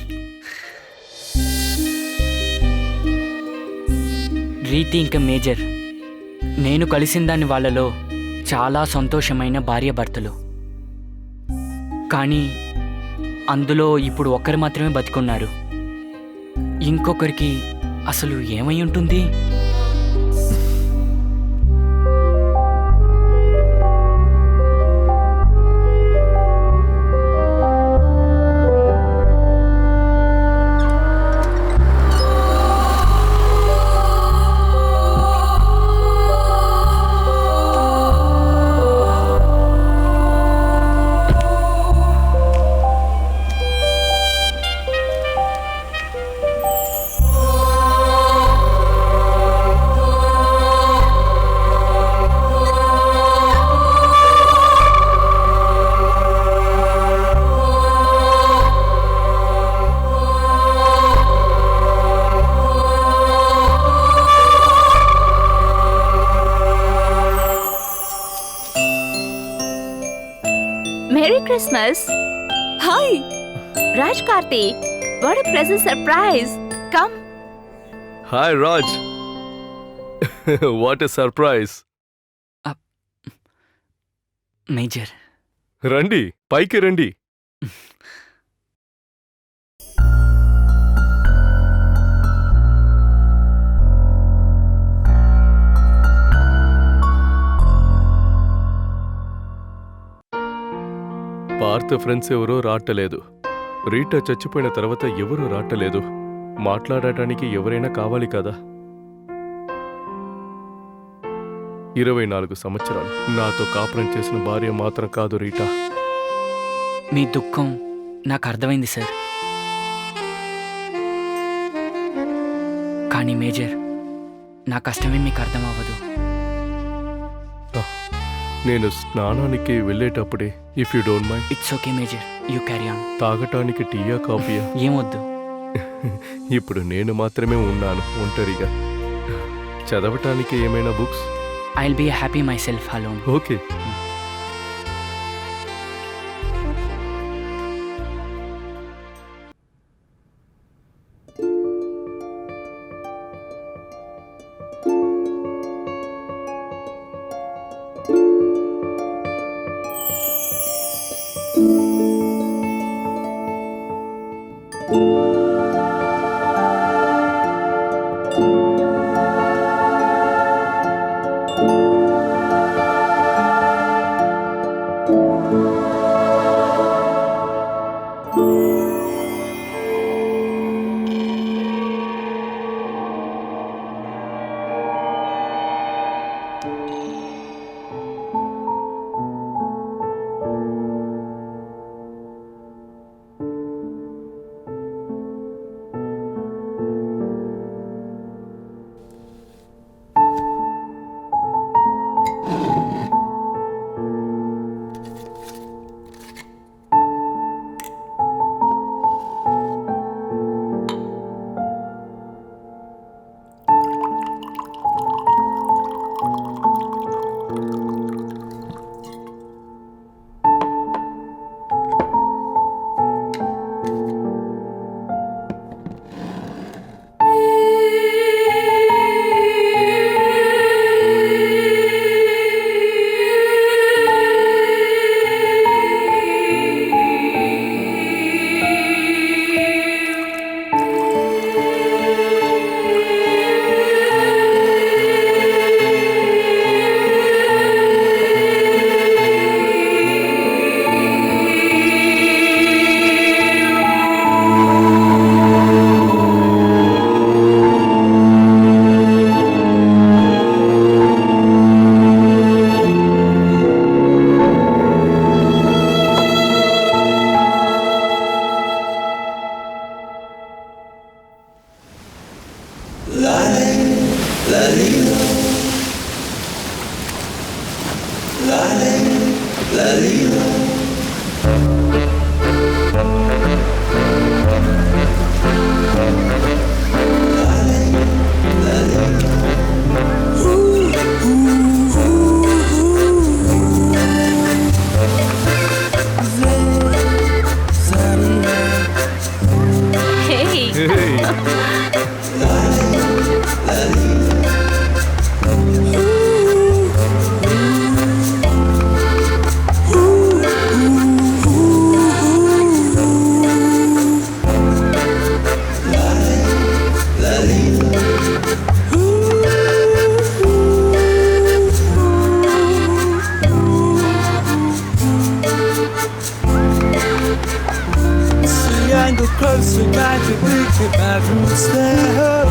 రీతి ఇంకా మేజర్, నేను కలిసిన దాని వాళ్ళలో చాలా సంతోషమైన భార్యాభర్తలు. కానీ అందులో ఇప్పుడు ఒక్కరు మాత్రమే బతికున్నారు. ఇంకొకరికి అసలు ఏమై ఉంటుంది? Merry Christmas! Hi! Raj Karthi, what a pleasant surprise! Come! Hi Raj. What a surprise. Major, రండి, పైకి రండి. పార్త ఫ్రెండ్స్ ఎవరో రావట్లేదు. రీటా చచ్చిపోయిన తర్వాత ఎవరూ రావట్లేదు. మాట్లాడటానికి ఎవరైనా కావాలి కదా. 24 సంవత్సరాలు నాతో కాపురం చేసిన భార్య మాత్రం కాదు రీటా. మీ దుఃఖం నాకు అర్థమైంది సార్. కానీ మేజర్, నా కష్టమే మీకు అర్థం అవ్వదు. నేను స్నానానికి వెళ్ళేటప్పుడే, if you don't mind. It's okay major, you carry on. తాగటానికి టీయా కాఫీయా? ఏమొద్దు. ఇప్పుడు నేను మాత్రమే ఉన్నాను ఒంటరిగా. చదవటానికి ఏమైనా books? I'll be happy myself alone. Okay. Hey. Hey. See, I go closer, got to pick the bathroom stairs.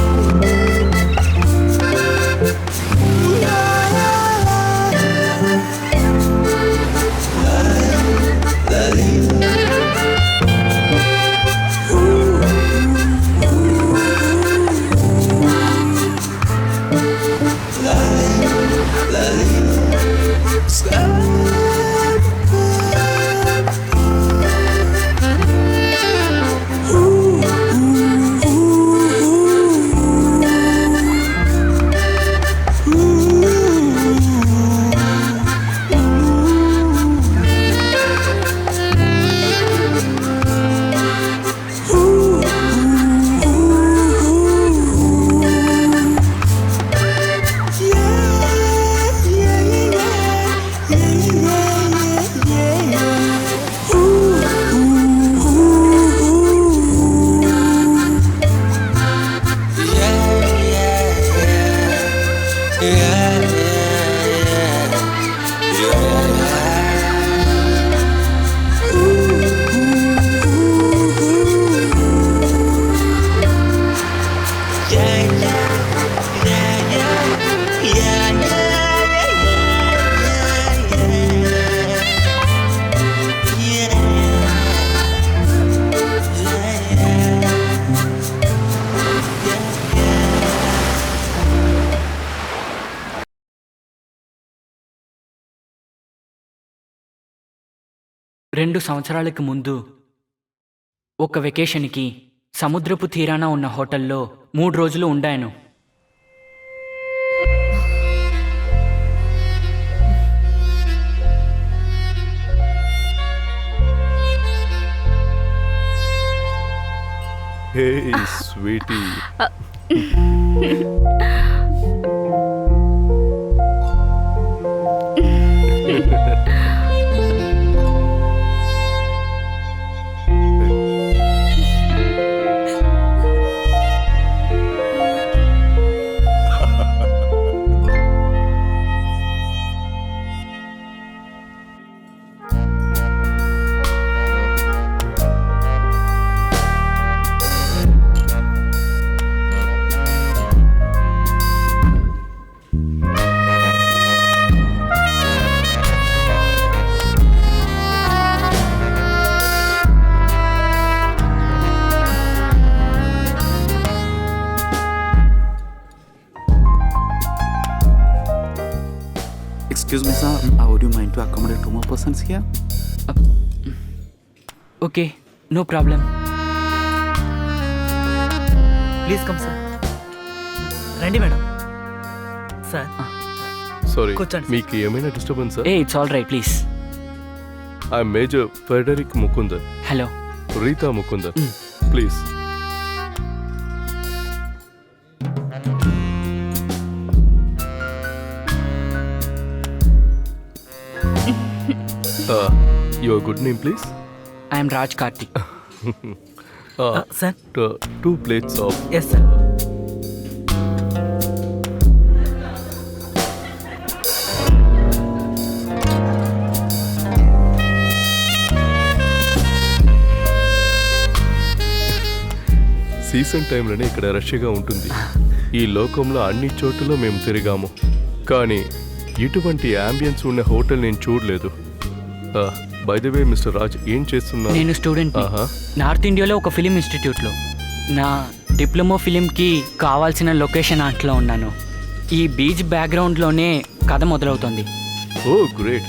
రెండు సంవత్సరాలకు ముందు ఒక వెకేషన్కి సముద్రపు తీరాన ఉన్న హోటల్లో 3 రోజులు ఉండాను. Hey, sweetie. Excuse me, sir. Would you mind to accommodate 2 more persons here? Okay, no problem. Please come sir. రండి మేడం. సార్ సారీ, కూర్చోండి. మీకు ఏమైనా డిస్టర్బెన్స్? ఏ it's all right, please. I major Frederick Mukundar. Hello. Rita Mukundar, please. Your good name, please? I'm Raj Karthik. Sir 2 plates of yes sir. Season టైంలోనే ఇక్కడ రష్గా ఉంటుంది. ఈ లోకంలో అన్ని చోట్ల మేము తిరిగాము, కానీ ఇటువంటి అంబియన్స్ ఉన్న హోటల్ నేను చూడలేదు. By the way mister Raj, ఏం చేస్తున్నా? నేను స్టూడెంట్ నార్త్ ఇండియాలో ఒక ఫిలిం ఇన్స్టిట్యూట్లో. నా డిప్లొమా ఫిలింకి కావాల్సిన లొకేషన్ ఆర్ట్లో ఉన్నాను. ఈ బీచ్ బ్యాక్గ్రౌండ్లోనే కథ మొదలవుతుంది. Oh, great.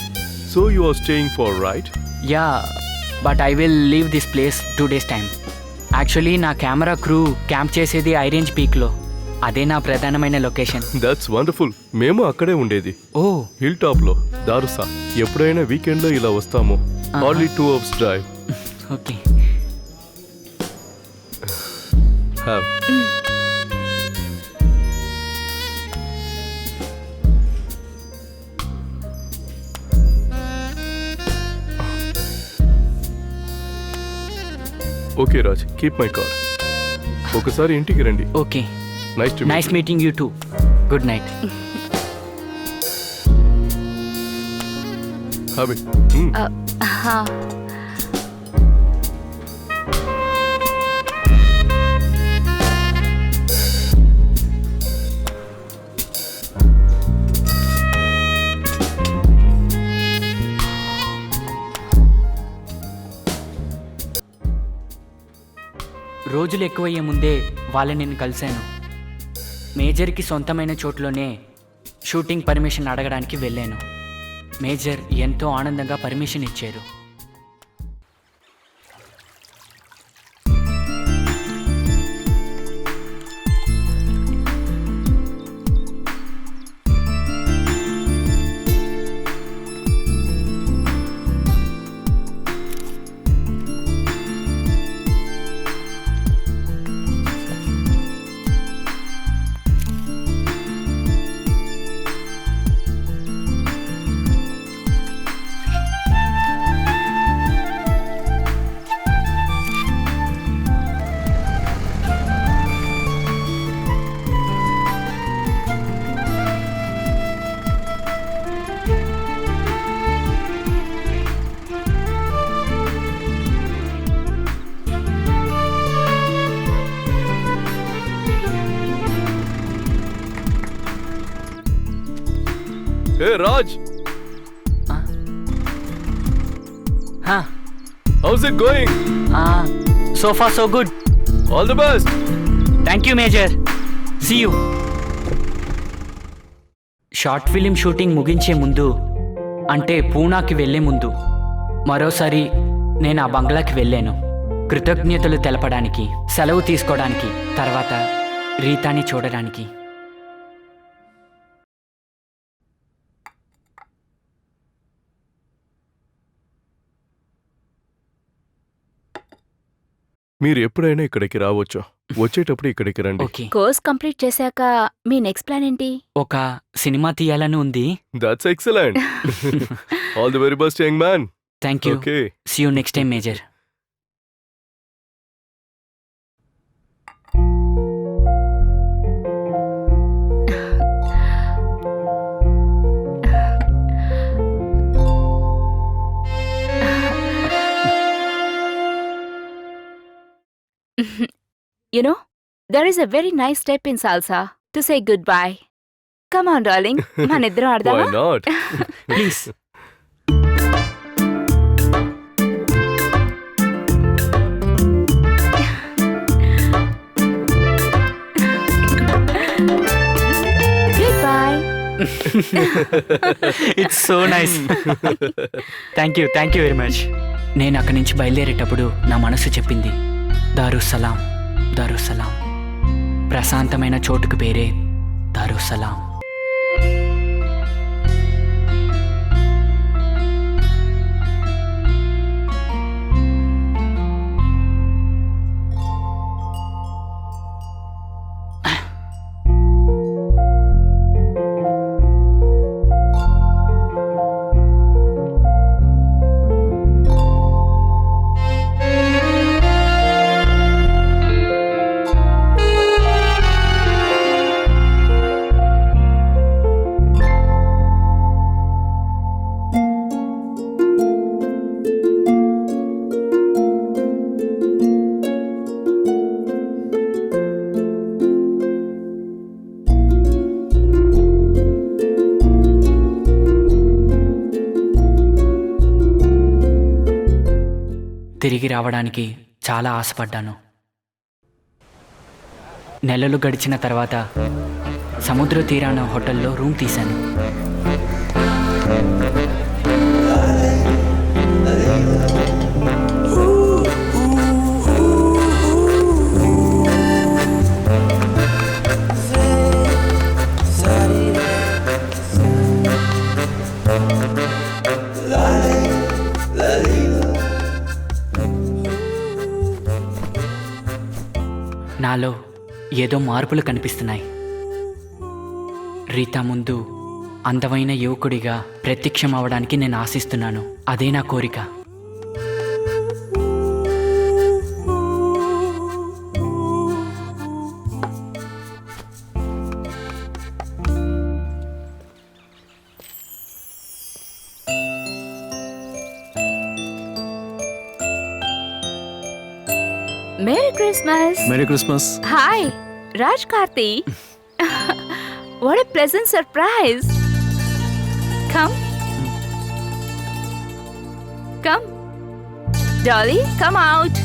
So you are staying for, right? Yeah but I will leave this place 2 days time. Actually నా కెమెరా క్రూ క్యాంప్ చేసేది ఐరేంజ్ పీక్లో. అదే నా ప్రధానమైన లొకేషన్. That's wonderful. మేము అక్కడే ఉండేది. ఓ హిల్ టాప్ లో దారుసా. ఎప్పుడైనా వీకెండ్ లో ఇలా వస్తాము. Only 2 hours drive. Okay. Have. Okay Raj, keep my car. ఒకసారి ఇంటికి రండి. Okay. Nice meeting you two. Good night. Have it. రోజులు ఎక్కువయ్యే ముందే వాళ్ళని నేను కలిశాను. మేజర్కి సొంతమైన చోట్లోనే షూటింగ్ పర్మిషన్ అడగడానికి వెళ్ళాను. మేజర్ ఎంతో ఆనందంగా పర్మిషన్ ఇచ్చారు. Hey Raj, how's it going? So far so good. All the best. Thank you major. See you. Short film shooting ముగించే ముందు, అంటే పూనాకి వెళ్ళే ముందు మరోసారి నేను ఆ బంగ్లాకి వెళ్ళాను. కృతజ్ఞతలు తెలపడానికి, సెలవు తీసుకోవడానికి, తర్వాత రీతాని చూడడానికి. మీరు ఎప్పుడైనా ఇక్కడికి రావచ్చు. వచ్చేటప్పుడు ఇక్కడికి రండి. ఓకే. కోర్స్ కంప్లీట్ చేశాక మీ నెక్స్ట్ ప్లాన్ ఏంటి? ఒక సినిమా తీయాలని ఉంది. That's excellent. All the very best, young man. Thank you. Okay. See you next time major. You know, there is a very nice step in salsa to say goodbye. Come on, darling. మనిద్దరం Why ఆడదామా? not? Please. Goodbye. It's so nice. Thank you very much. నేను అక్కడి నుంచి బయలుదేరేటప్పుడు నా మనసు చెప్పింది, దారుసలాం దారుసలాం. ప్రశాంతమైన చోటుకు పేరే దారుసలాం. తిరిగి రావడానికి చాలా ఆశపడ్డాను. నెలలు గడిచిన తర్వాత సముద్ర తీరాన హోటల్లో రూమ్ తీశాను. నాలో ఏదో మార్పులు కనిపిస్తున్నాయి. రీతా ముందు అందమైన యువకుడిగా ప్రత్యక్షం అవడానికి నేను ఆశిస్తున్నాను. అదే నా కోరిక. Merry Christmas. Merry Christmas. Hi, Raj Karthi. What a pleasant surprise. Come. Come. Dolly, come out.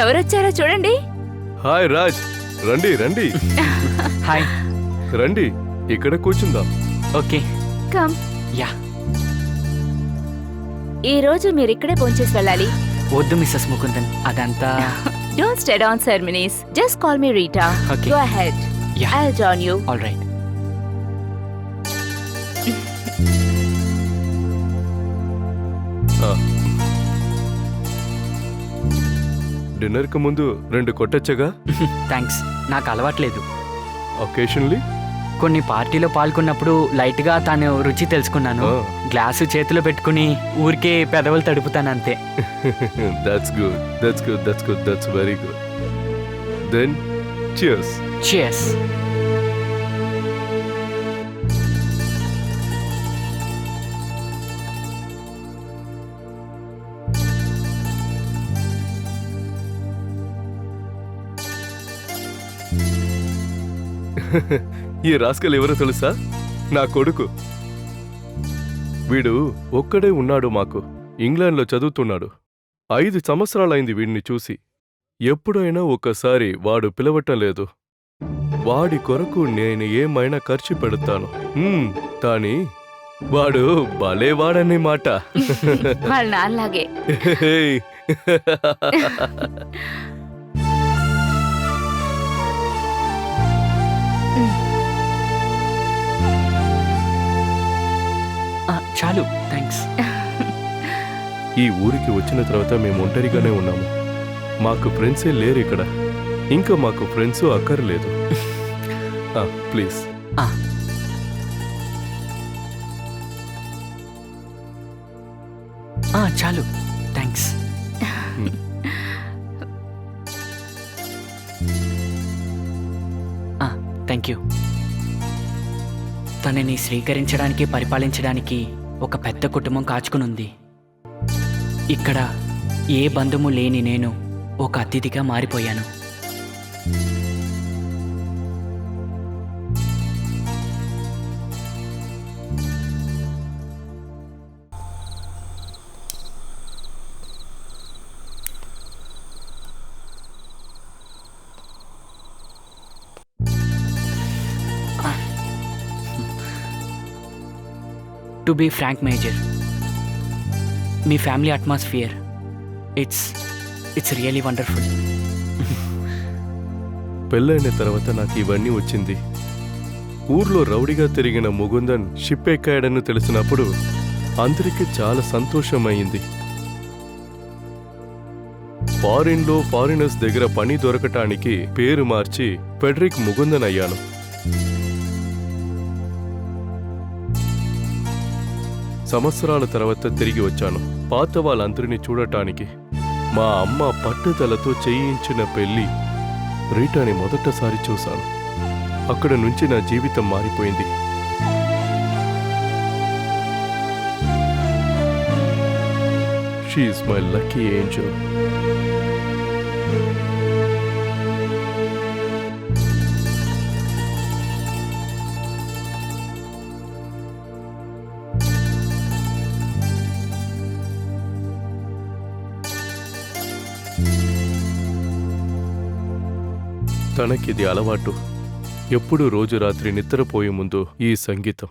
ఎవరొచ్చారో చూడండి. హాయ్ రాజ్, రండి రండి హాయ్. రండి, ఇక్కడ కూర్చుందాం. ఓకే. Come. యా. ఈ రోజు మీరు ఇక్కడే భోంచేసి వెళ్ళాలి. వద్దు మిస్సెస్ ముకుందన్, అదంతా. Don't stay on ceremonies. Just call me Rita. Okay. Go ahead. Yeah. I'll join you. All right. Dinner కు ముందు 2 కొట్టచ్చగా? థ్యాంక్స్. నాకు అలవాట్లేదు. ఒకేషన్లీ కొన్ని పార్టీలో పాల్గొన్నప్పుడు లైట్గా తాను రుచి తెలుసుకున్నాను. గ్లాసు చేతిలో పెట్టుకుని ఊరికే పెదవులు తడుపుతాను అంతే. That's good, that's good, that's good, that's very good. Then cheers. Cheers. ఈ రాస్కల్ ఎవరో తెలుసా? నా కొడుకు. వీడు ఒక్కడే ఉన్నాడు మాకు. ఇంగ్లాండ్లో చదువుతున్నాడు. 5 సంవత్సరాలైంది వీడిని చూసి. ఎప్పుడైనా ఒక్కసారి వాడు పిలవటం లేదు. వాడి కొరకు నేను ఏమైనా ఖర్చు పెడతాను. కానీ వాడు భలేవాడని మాట. వాళ్ళ నాన్నలాగే. చాలు, థ్యాంక్స్. ఈ ఊరికి వచ్చిన తర్వాత మేము ఒంటరిగానే ఉన్నాము. మాకు ఫ్రెండ్సే లేరు ఇక్కడ. ఇంకా మాకు ఫ్రెండ్స్ అక్కర్లేదు. ప్లీజ్. చాలు, థ్యాంక్స్. Thank you. తనని స్వీకరించడానికి, పరిపాలించడానికి ఒక పెద్ద కుటుంబం కాచుకునుంది. ఇక్కడ ఏ బంధుము లేని నేను ఒక అతిథిగా మారిపోయాను. టు బీ ఫ్రాంక్ మేజర్, మీ family atmosphere it's really wonderful. పెళ్ళైన తర్వాత నాకు ఇవన్నీ వచ్చింది. ఊర్లో రౌడీగా తిరిగిన ముకుందన్ షిప్ ఎక్కాడని తెలిసినప్పుడు అందరికీ చాలా సంతోషమైంది. ఫారిన్లో ఫారినర్స్ దగ్గర పని దొరకటానికి పేరు మార్చి ఫెడరిక్ ముకుందన్ అయ్యాను. సంవత్సరాల తర్వాత తిరిగి వచ్చాను పాత వాళ్ళందరినీ చూడటానికి. మా అమ్మ పట్టుదలతో చేయించిన పెళ్లి రీటాని మొదటిసారి చూశాను. అక్కడ నుంచి నా జీవితం మారిపోయింది. She is my lucky angel. తనకిది అలవాటు. ఎప్పుడూ రోజు రాత్రి నిద్రపోయే ముందు ఈ సంగీతం.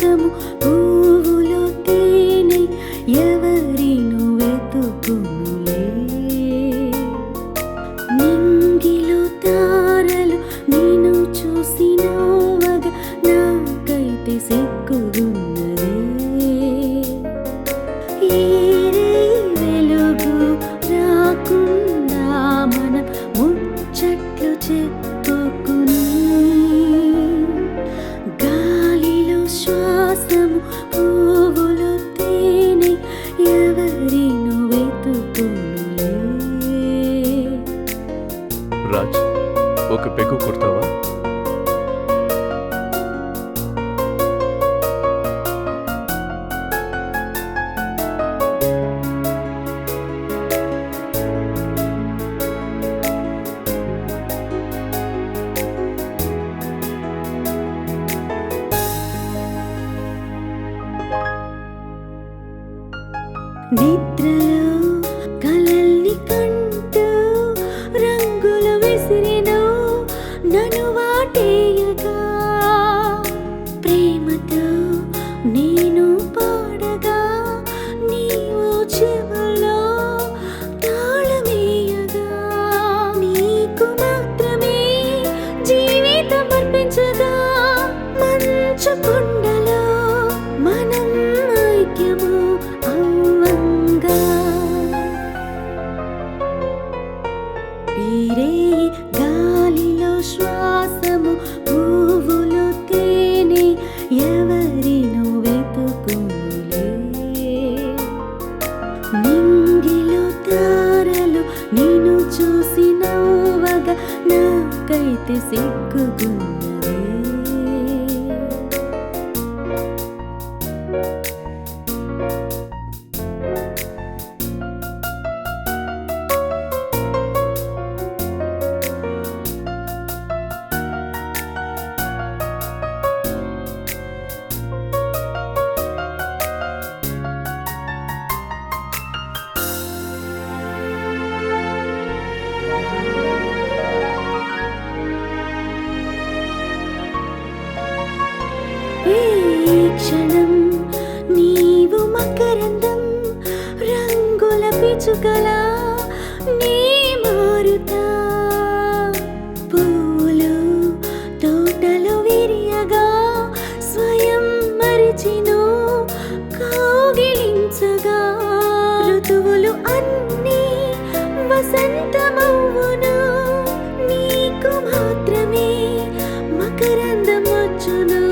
శ్వాసము పువ్వులో తేనె ఎవరిను వెతుకునులే నింగిలో తారలు నేను చూసి నవ్వగా నాకైతే సిగ్గుగున్నదే ఏరే వెలుగు రాకుండా మనం ముచ్చట్లు చెప్పుకుని గాలిలో శ్వాసము పువ్వులో తేనె ఎవరిను వెతుకునులే రాజ్, ఒక పెగ్గు కొడతావా? నిద్రలో కలల్ని కంటూ రంగులు విసిరినో నన్ను వాటేయగా ప్రేమతో నేను పాడగా నీవు చెవులో తాళమేయగా నీకు మాత్రమే జీవితం అర్పించగా మంచు కొండలో మనం ఐక్యము అవ్వంగా ఈరే గాలిలో శ్వాసము పువ్వులో తేనె ఎవరిను వెతుకునులే నింగిలో తారలు నేను చూసి నవ్వగా నాకైతే సిగ్గుగున్నదే ఈ క్షణం నీవు మకరందం రంగుల పిచుకలా నీ మారుతా పూలు తోటలో విరియగా స్వయం మరిచిను కౌగిలించగా ఋతువులు అన్నీ వసంతమవ్వును నీకు మాత్రమే మకరందం వచ్చును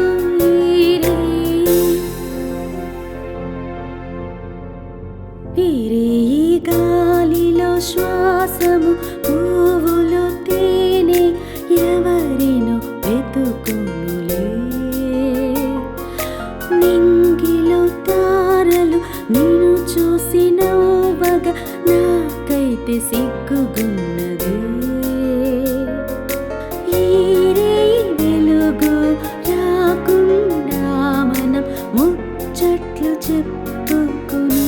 ఈరే గాలిలో శ్వాసము పువ్వులో తేనె ఎవరిను వెతుకునులే నింగిలో తారలు నేను చూసి నవ్వగా నాకైతే సిగ్గుగున్నదే ఈరే వెలుగు రాకుండా మనం ముచ్చట్లు చెప్పుకుని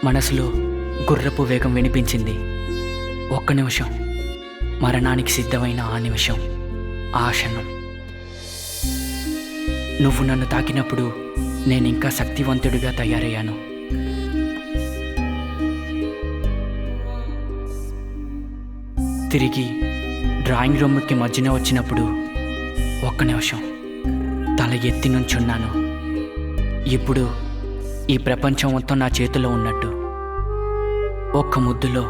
మనసులో గుర్రపు వేగం వినిపించింది. ఒక్క నిమిషం, మరణానికి సిద్ధమైన ఆ నిమిషం, ఆ క్షణం. నువ్వు నన్ను తాకినప్పుడు నేనింకా శక్తివంతుడిగా తయారయ్యాను. తిరిగి డ్రాయింగ్ రూమ్కి మధ్యన వచ్చినప్పుడు ఒక్క నిమిషం తల ఎత్తి నుంచున్నాను. ఇప్పుడు ఈ ప్రపంచం మొత్తం నా చేతిలో ఉన్నట్టు. ఒక్క ముద్దులో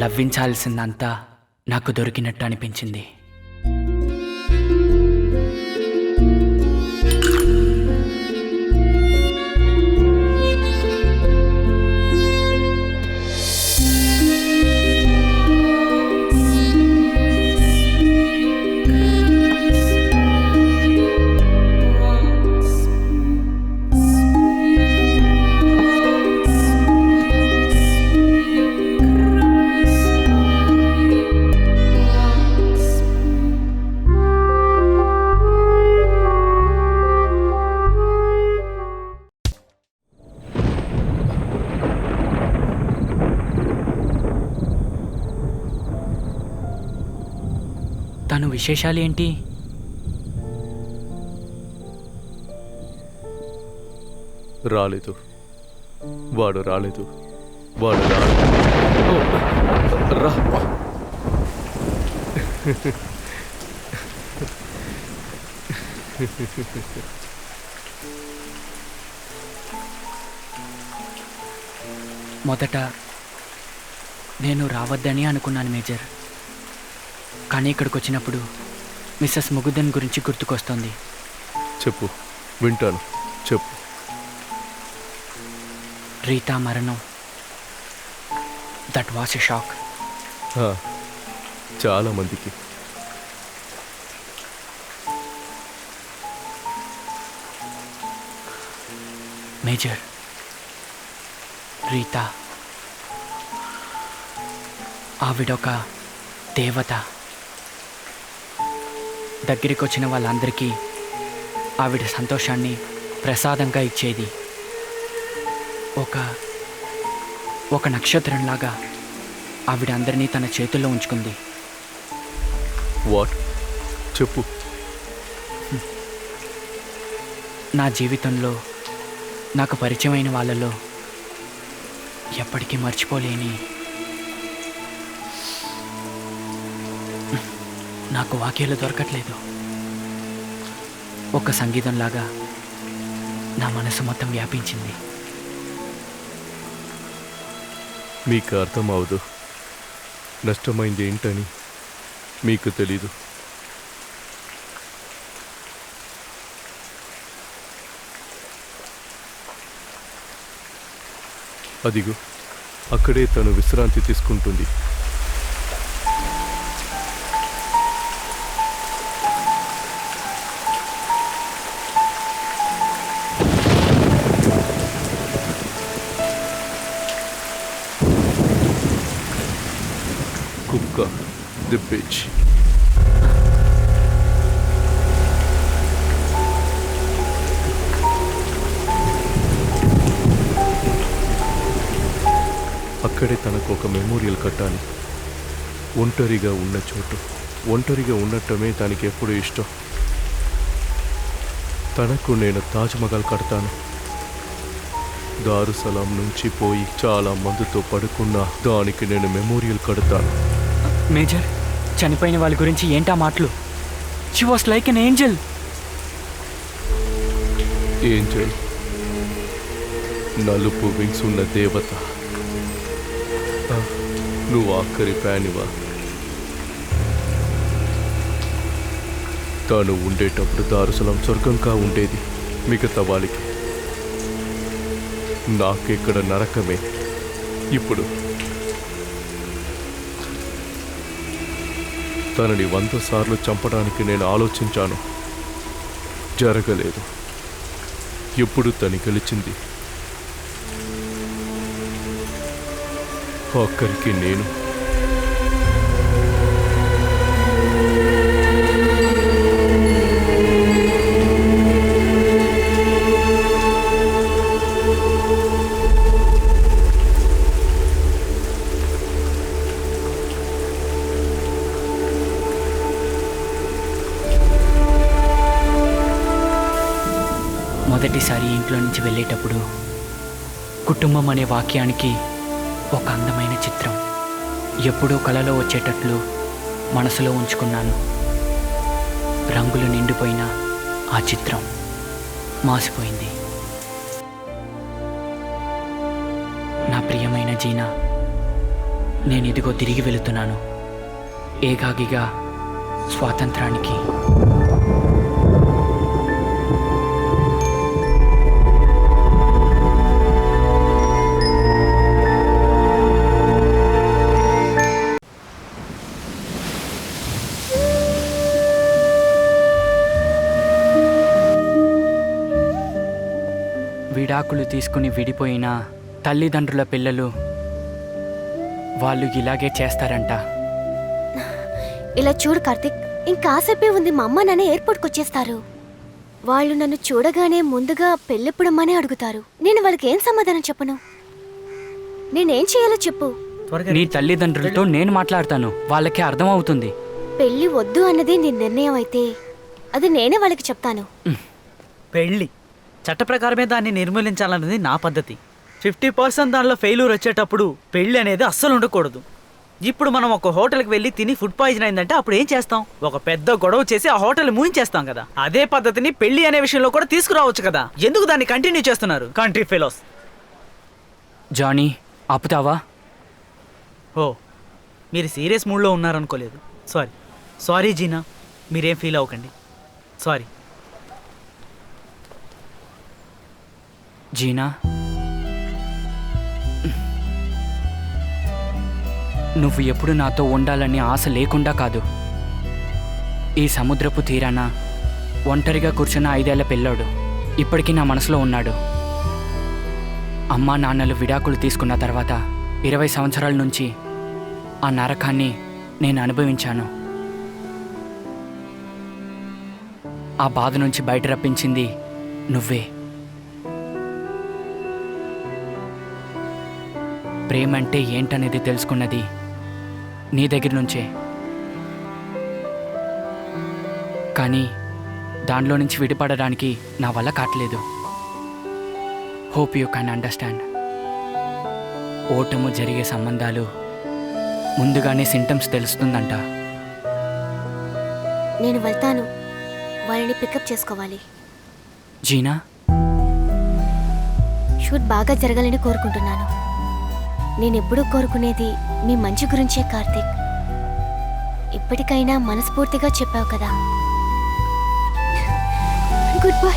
లవ్వించాల్సిందంతా నాకు దొరికినట్టు అనిపించింది. తను విశేషాలు ఏంటి? రాలేదు, వాడు రాలేదు, వాడు రాలేదు. ఓ, రా. మొదట నేను రావద్దని అనుకున్నాను మేజర్. కానీ ఇక్కడికి వచ్చినప్పుడు మిస్సెస్ ముగుదన్ గురించి గుర్తుకొస్తుంది. చెప్పు, వింటాను, చెప్పు. రీతా మరణం, దట్ వాస్ ఎ షాక్. చాలా మందికి. మేజర్, రీతా ఆవిడొక దేవత. దగ్గరికి వచ్చిన వాళ్ళందరికీ ఆవిడ సంతోషాన్ని ప్రసాదంగా ఇచ్చేది. ఒక నక్షత్రంలాగా ఆవిడ అందరినీ తన చేతుల్లో ఉంచుకుంది. వాట్? చెప్పు. నా జీవితంలో నాకు పరిచయమైన వాళ్ళలో ఎప్పటికీ మర్చిపోలేని, నాకు వాక్యాలు దొరకట్లేదు, ఒక సంగీతంలాగా నా మనసు మొత్తం వ్యాపించింది. మీకు అర్థమవదు, నష్టమైంది ఏంటని మీకు తెలీదు. అదిగో అక్కడే తను విశ్రాంతి తీసుకుంటుంది. కుక్క, ది బిచ్. అక్కడే తనకు ఒక మెమోరియల్ కట్టాలి. ఒంటరిగా ఉన్న చోటు, ఒంటరిగా ఉండటమే తనకి ఎప్పుడు ఇష్టం. తనకు నేను తాజ్మహల్ కడతాను. దారుసలాం నుంచి పోయి చాలా మందితో పడుకున్నా దానికి నేను మెమోరియల్ కడతాను. మేజర్, చనిపోయిన వాళ్ళ గురించి ఏంటా మాటలు? She was like an Angel. Angel, నలుపు వింగ్స్ ఉన్న దేవత. నువ్వు ఆఖరి ఫ్యానివా? తాను ఉండేటప్పుడు దారుసలం స్వర్గంగా ఉండేది మిగతా వాళ్ళకి. నాకిక్కడ నరకమే. ఇప్పుడు తనని 100 సార్లు చంపడానికి నేను ఆలోచించాను, జరగలేదు. ఎప్పుడు తను గెలిచింది. అక్కడికి నేను మొదటిసారి ఇంట్లో నుంచి వెళ్ళేటప్పుడు కుటుంబం అనే వాక్యానికి ఒక అందమైన చిత్రం, ఎప్పుడూ కలలో వచ్చేటట్లు మనసులో ఉంచుకున్నాను. రంగులు నిండిపోయిన ఆ చిత్రం మాసిపోయింది. నా ప్రియమైన జీనా, నేనిదిగో తిరిగి వెళుతున్నాను, ఏకాకిగా స్వాతంత్రానికి. విడాకులు తీసుకుని విడిపోయిన తల్లిదండ్రుల పిల్లలు వాళ్ళు ఇలాగే చేస్తారంట. ఇలా చూడు కార్తిక్, ఇంకాసేపే ఉంది, మా అమ్మ నాన్న ఎయిర్పోర్ట్కి వచ్చేస్తారు. వాళ్ళు నన్ను చూడగానే ముందుగా పెళ్ళెప్పుడమ్మనే అడుగుతారు. నేను వాళ్ళకి ఏం సమాధానం చెప్పను? నేనేం చేయాలో చెప్పు. నీ తల్లిదండ్రులతో నేను మాట్లాడతాను, వాళ్ళకి అర్థం అవుతుంది. పెళ్లి వద్దు అన్నది నీ నిర్ణయం అయితే అది నేనే వాళ్ళకి చెప్తాను. పెళ్ళి చట్ట ప్రకారమే దాన్ని నిర్మూలించాలన్నది నా పద్ధతి. 50% దానిలో ఫెయిల్యూర్ వచ్చేటప్పుడు పెళ్ళి అనేది అస్సలు ఉండకూడదు. ఇప్పుడు మనం ఒక హోటల్కి వెళ్ళి తిని ఫుడ్ పాయిజన్ అయిందంటే అప్పుడు ఏం చేస్తాం? ఒక పెద్ద గొడవ చేసి ఆ హోటల్ మూయించేస్తాం కదా. అదే పద్ధతిని పెళ్లి అనే విషయంలో కూడా తీసుకురావచ్చు కదా. ఎందుకు దాన్ని కంటిన్యూ చేస్తున్నారు కంట్రీ ఫెలోస్? జానీ, ఆపుతావా? ఓ, మీరు సీరియస్ మూడ్లో ఉన్నారనుకోలేదు. సారీ జీనా, మీరేం ఫీల్ అవ్వకండి. సారీ. జీనా, నువ్వు ఎప్పుడు నాతో ఉండాలని ఆశ లేకుండా కాదు. ఈ సముద్రపు తీరాన ఒంటరిగా కూర్చున్న 5 ఏళ్ల పిల్లోడు ఇప్పటికీ నా మనసులో ఉన్నాడు. అమ్మా నాన్నలు విడాకులు తీసుకున్న తర్వాత 20 సంవత్సరాల నుంచి ఆ నరకాన్ని నేను అనుభవించాను. ఆ బాధ నుంచి బయట రప్పించింది నువ్వే. ప్రేమంటే ఏంటనేది తెలుసుకున్నది నీ దగ్గర నుంచే. కానీ దానిలో నుంచి విడిపడడానికి నా వల్ల కావట్లేదు. Hope you can understand. ఓటము జరిగే సంబంధాలు ముందుగానే సింటమ్స్ తెలుస్తుందంట. నేను వెళ్తాను, వాళ్ళని పికప్ చేసుకోవాలి. జీనా, షూట్ బాగా జరగాలని కోరుకుంటున్నాను. నేనెప్పుడూ కోరుకునేది మీ మంచి గురించే కార్తీక్. ఇప్పటికైనా మనస్ఫూర్తిగా చెప్పావు కదా. Good bye.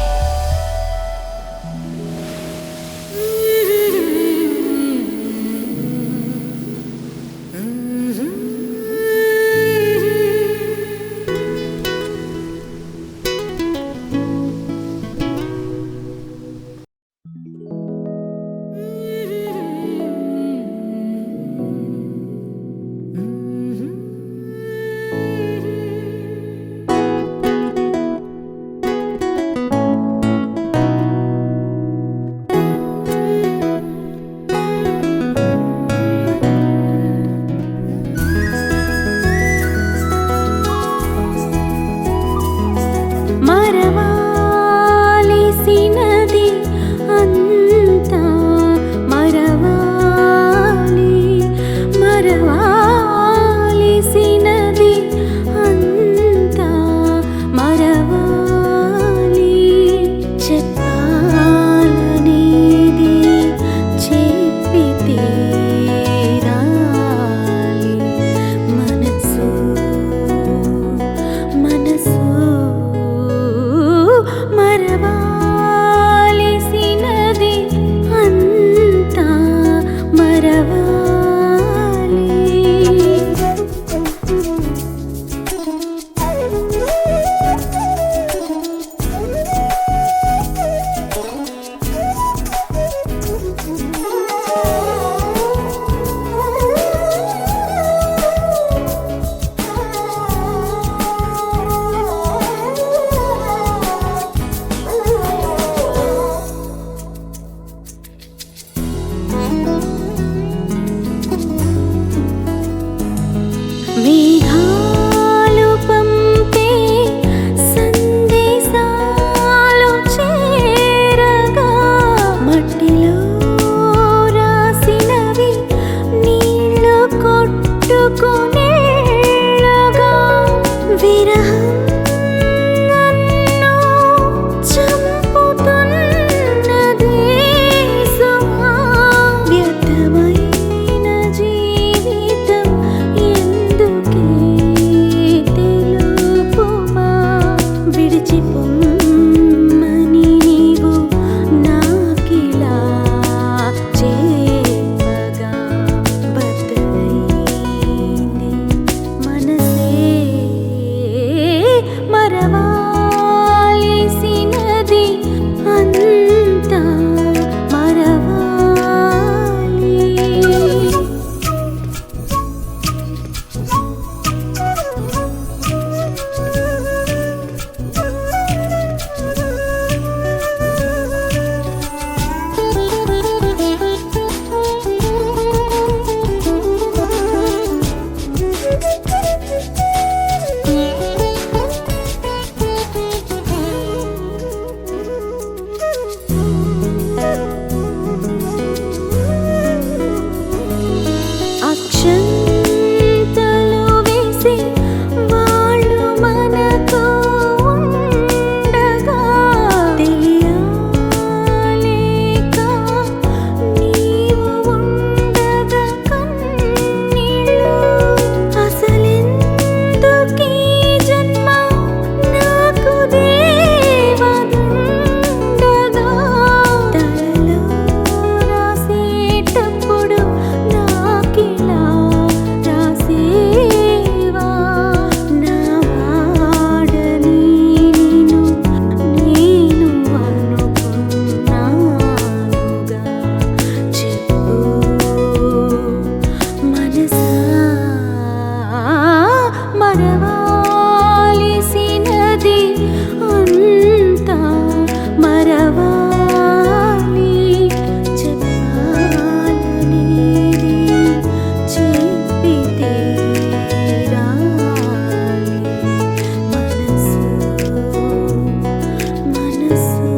విరహం నన్ను చంపుతున్నదే సుమా. వ్యర్థమైన జీవితం ఎందుకే తెలుపుమా. విడిచిపొమ్మని నీవు నాకిలా చేపగా బద్దలైంది మనసే. మరవాలిసినది అంతా మరవాలి. అక్షంతలు వేసి వాళ్ళు మనతో ఉండగా తెలియలేక నీవు ఉండగా కన్నీళ్ళు. అసలెందుకీ జన్మ నాకు దేవనుండగా. తలలో రాసేటప్పుడు నాకిలా రాసేవా. నా వాడని నిన్ను నేను అనుకున్నానుగా. చెప్పు మనసా. మరవాలిసినది అంతా మరవాలి. చెప్పాలనేది చెప్పితే రాలి. మనసు మనసు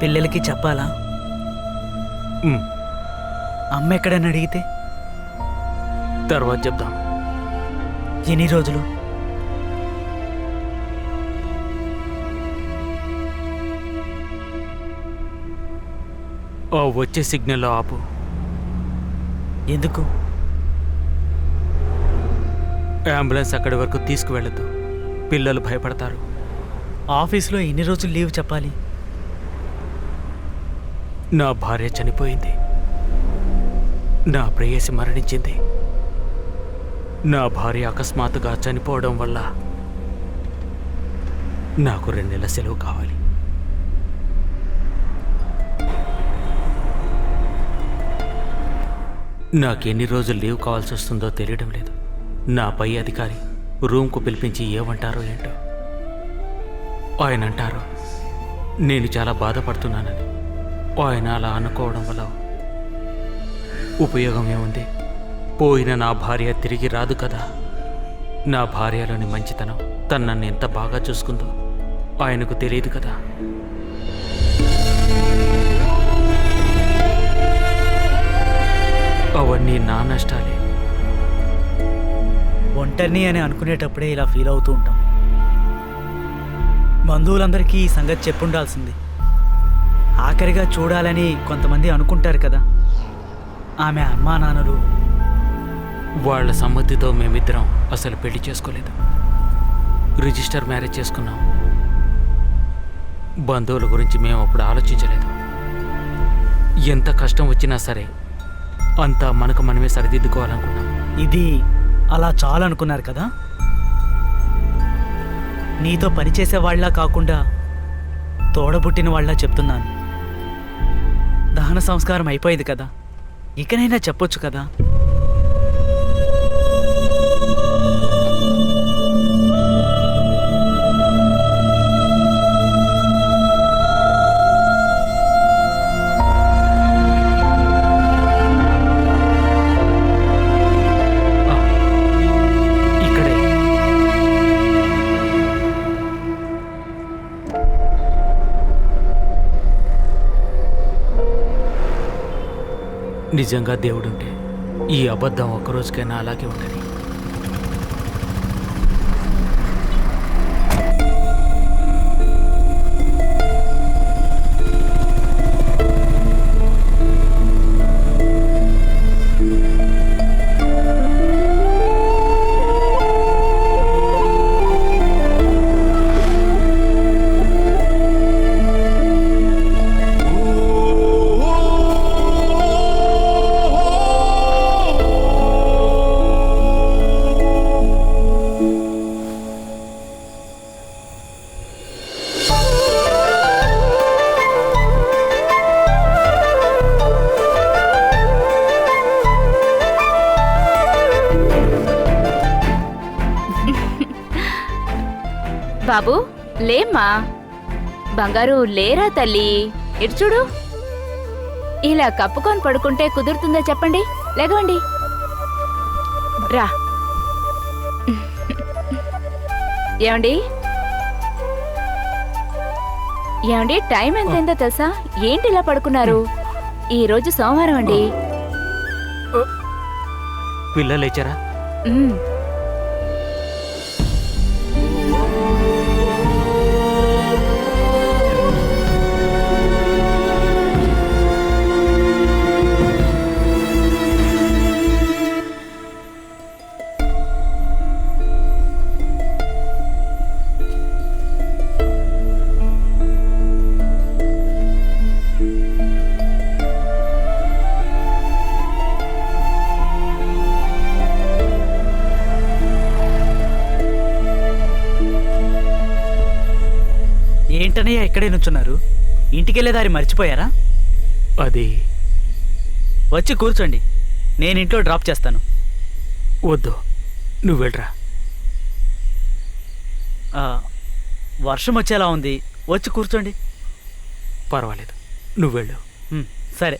పిల్లలకి చెప్పాలా? ఉమ్, అమ్మ ఎక్కడని అడిగితే తర్వాత చెప్దాం. ఎన్ని రోజులు? ఆ వచ్చే సిగ్నల్లో ఆపు. ఎందుకు? అంబులెన్స్ అక్కడి వరకు తీసుకువెళ్ళదు. పిల్లలు భయపడతారు. ఆఫీస్లో ఎన్ని రోజులు లీవ్ చెప్పాలి? నా భార్య చనిపోయింది. నా ప్రేయసి మరణించింది. నా భార్య అకస్మాత్తుగా చనిపోవడం వల్ల నాకు 2 నెలల సెలవు కావాలి. నాకెన్ని రోజులు లీవ్ కావాల్సి వస్తుందో తెలియడం లేదు. నా పై అధికారి రూమ్కు పిలిపించి ఏమంటారో ఏంటో. ఆయన అంటారు నేను చాలా బాధపడుతున్నానని. ఆయన అలా అనుకోవడం వల్ల ఉపయోగం ఏముంది? పోయిన నా భార్య తిరిగి రాదు కదా. నా భార్యలోని మంచితనం, తను నన్ను ఎంత బాగా చూసుకుందో ఆయనకు తెలియదు కదా. అవన్నీ నా నష్టాలే. ఒంటరిని అని అనుకునేటప్పుడే ఇలా ఫీల్ అవుతూ ఉంటాం. బంధువులందరికీ ఈ సంగతి చెప్పుండాల్సింది. ఆఖరిగా చూడాలని కొంతమంది అనుకుంటారు కదా. ఆమె అమ్మా నాన్నలు వాళ్ళ సమ్మతితో మేమిద్దరం అసలు పెళ్లి చేసుకోలేదు. రిజిస్టర్ మ్యారేజ్ చేసుకున్నాం. బంధువుల గురించి మేము అప్పుడు ఆలోచించలేదు. ఎంత కష్టం వచ్చినా సరే అంతా మనకు మనమే సరిదిద్దుకోవాలనుకున్నాం. ఇది అలా చాలనుకున్నారు కదా. నీతో పనిచేసే వాళ్ళ కాకుండా తోడబుట్టిన వాళ్ళ చెప్తున్నాను. దహన సంస్కారం అయిపోయింది కదా, ఇకనైనా చెప్పొచ్చు కదా. నిజంగా దేవుడుంటే ఈ అబద్ధం ఒక్కరోజుకైనా అలాగే ఉండని. బాబు లేమ్మా, బంగారు లేరా తల్లి, ఇటు చూడు. ఇలా కప్పుకొని పడుకుంటే కుదురుతుందా చెప్పండి? లేగవండి, రా. ఏమండి ఏమండి, టైం ఎంతైందో తెలుసా? ఏంటి ఇలా పడుకున్నారు? ఈ రోజు సోమవారం అండి. పిల్లలు లేచారా? ఉమ్. ఏంటనయ్య ఇక్కడే నుంచున్నారు? ఇంటికెళ్ళే దారి మర్చిపోయారా? అది వచ్చి కూర్చోండి, నేను ఇంట్లో డ్రాప్ చేస్తాను. వద్దు, నువ్వు వెళ్ళరా. వర్షం వచ్చేలా ఉంది, వచ్చి కూర్చోండి. పర్వాలేదు, నువ్వు వెళ్ళు. సరే.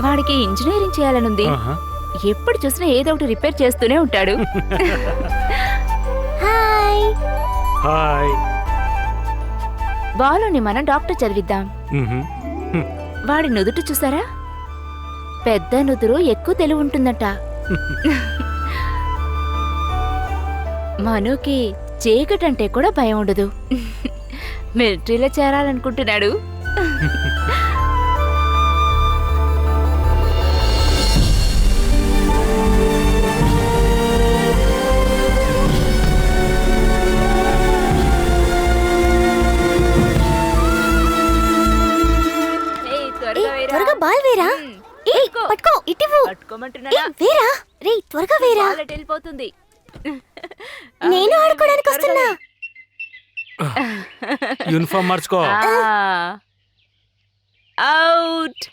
వాడికి ఇంజనీరింగ్ చేయాలనుంది. ఎప్పుడు చూసినా ఏదో ఒకటి రిపేర్ చేస్తూనే ఉంటాడు. హాయ్. హాయ్. బాలుని మనం డాక్టర్ చదివిద్దాం. వాడి నుదుట చూసారా? పెద్ద నుదురు ఎక్కువ తెలివి ఉంటుందట. మనుకి చీకటంటే కూడా భయం ఉండదు. మిలిటరీలో చేరాలనుకుంటున్నాడు. త్వరగా బాల్ వేరా. పట్టుకో, ఇటివ్వు. వేరా రే, త్వరగా వేరా. వెళ్ళిపోతుంది. నేను ఆడుకోవడానికి వస్తున్నా. యూనిఫామ్ మార్చుకో. అవుట్.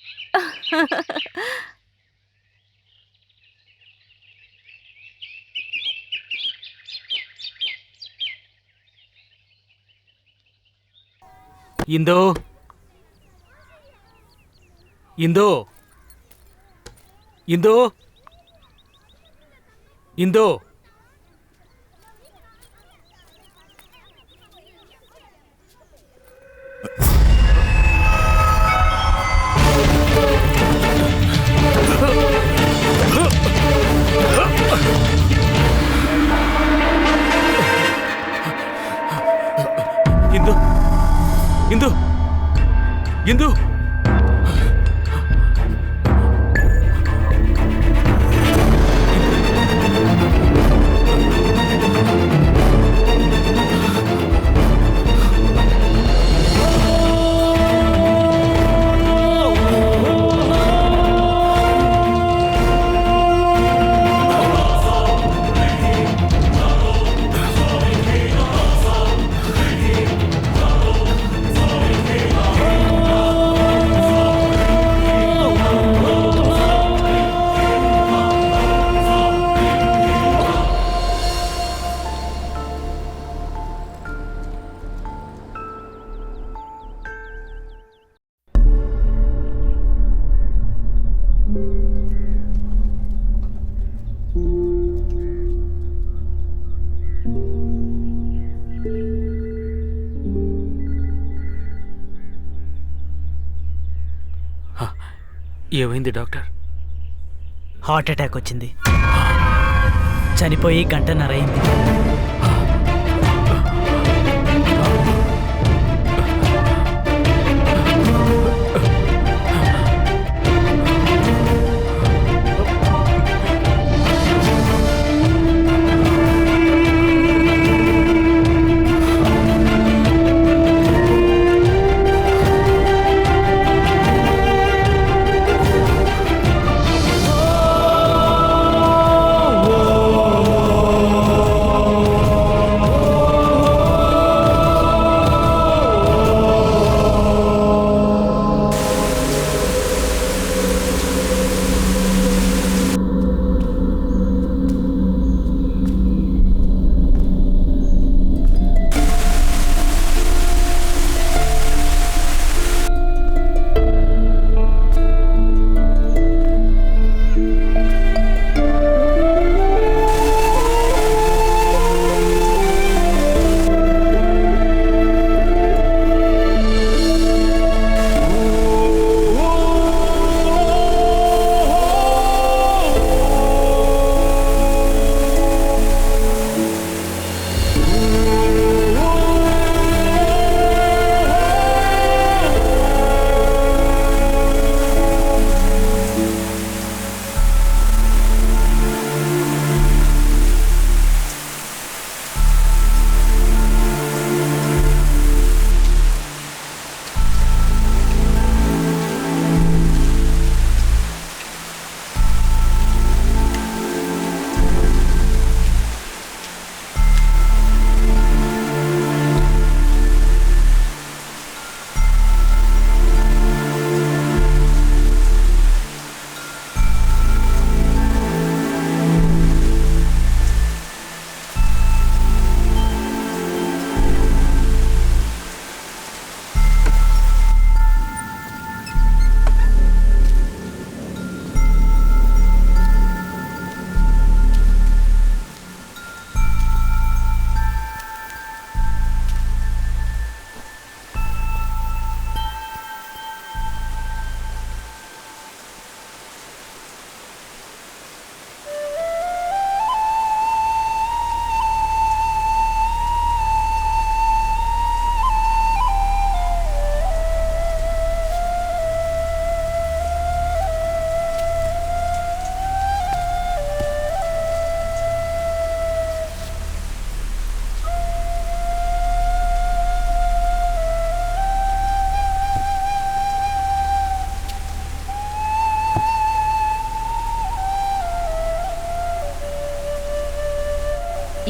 ఇందో ఇందో ఇందో ఇందో ఇందు ఇందు ఇందు ఏమైంది డాక్టర్? హార్ట్ అటాక్ వచ్చింది. చనిపోయి గంటన్నర అయింది.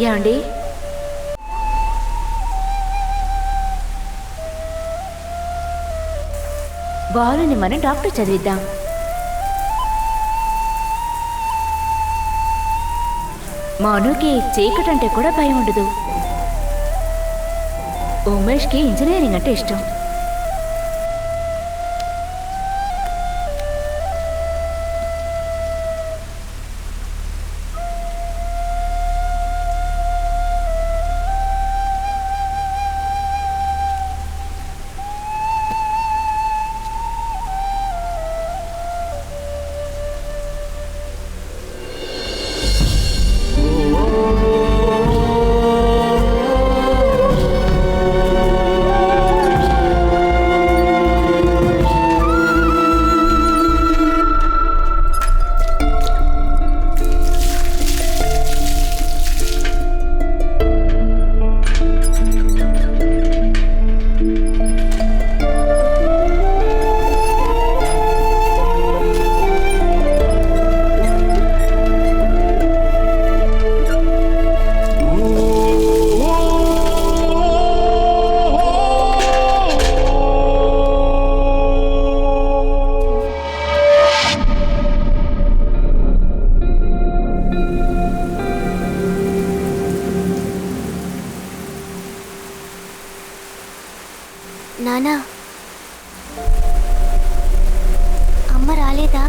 ఏమండి బాలుని మనం డాక్టర్ చదివిద్దాం. మనుకి చీకటంటే కూడా భయం ఉండదు. ఉమేష్కి ఇంజనీరింగ్ అంటే ఇష్టం. నానా, అమ్మ రాలేదా?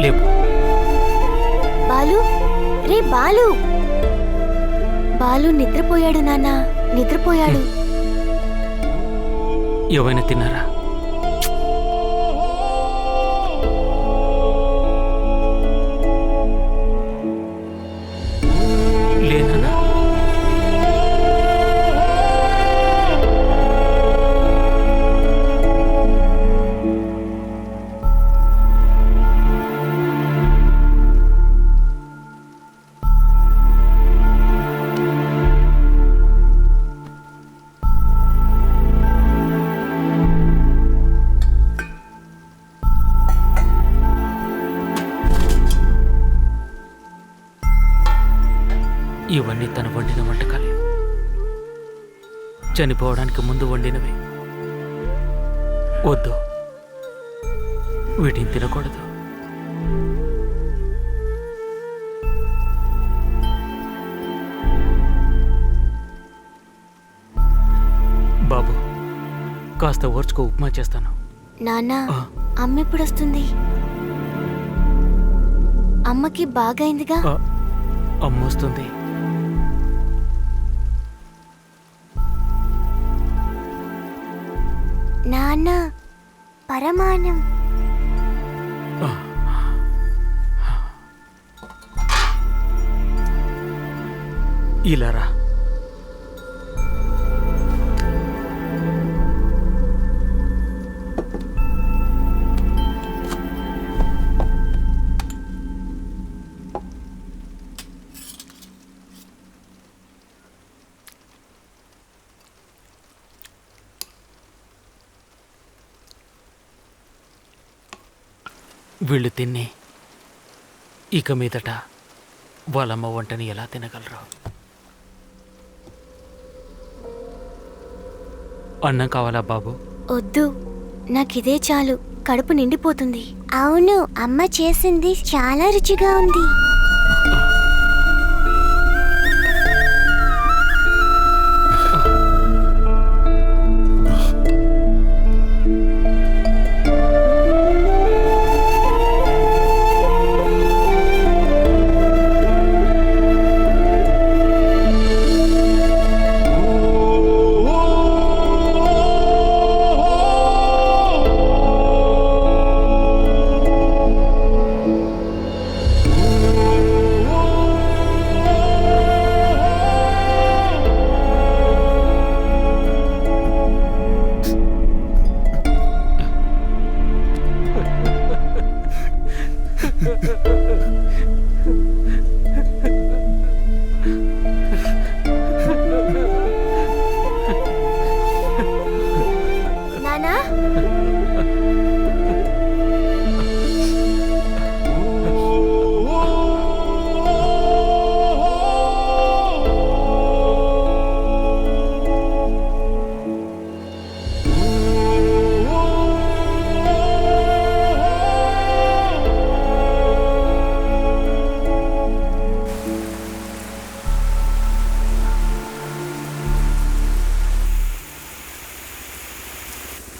లేపు. బాలు, రే బాలు. బాలు నిద్రపోయాడు నాన్నా, నిద్రపోయాడు. ఏమైనా తిన్నారా? లేనా? ఇవన్నీ తను వండిన వంటకాలే. చనిపోవడానికి ముందు వండినవి. వద్దు, వీటిని తినకూడదు. బాబు, కాస్త ఓర్చుకో, ఉప్మా చేస్తాను. నాన్నా, అమ్మ ఎప్పుడొస్తుంది? అమ్మకి బాగైందిగా? అమ్మొస్తుంది. నాన్న, పరమాణం. ఇలా రా. వీళ్ళు తిని ఇక మీదట వాళ్ళమ్మ వంటని ఎలా తినగలరు? అన్నం కావాలా బాబు? వద్దు, నాకిదే చాలు, కడుపు నిండిపోతుంది. అవును, అమ్మ చేసింది చాలా రుచిగా ఉంది. నానా,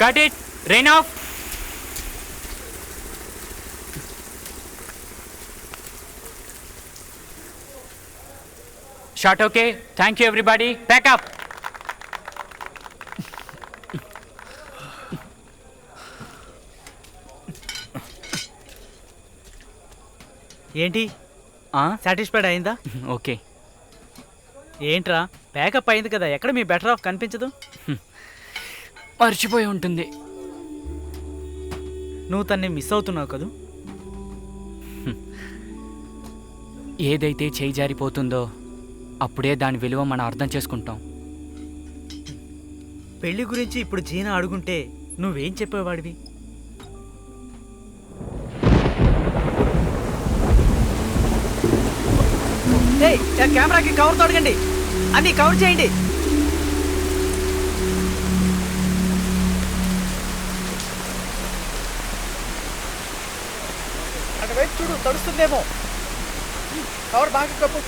Cut it! Rain off! Shot okay? Thank you everybody. Pack up! ఏంటి, సాటిస్ఫైడ్ అయిందా? ఓకే. ఏంట్రా, ప్యాకప్ అయింది కదా, ఎక్కడ మీ బెటర్ ఆఫ్ కనిపించదు? మర్చిపోయి ఉంటుంది. నువ్వు తన్ని మిస్ అవుతున్నావు కదూ? ఏదైతే చేయి జారిపోతుందో అప్పుడే దాని విలువ మనం అర్థం చేసుకుంటాం. పెళ్లి గురించి ఇప్పుడు జీనా అడుగుంటే నువ్వేం చెప్పేవాడివి? కెమెరాకి కవర్ తొడగండి, అన్ని కవర్ చేయండి. అటు వైపు చూడు, తడుస్తుందేమో. కవర్ బాగా కప్పు.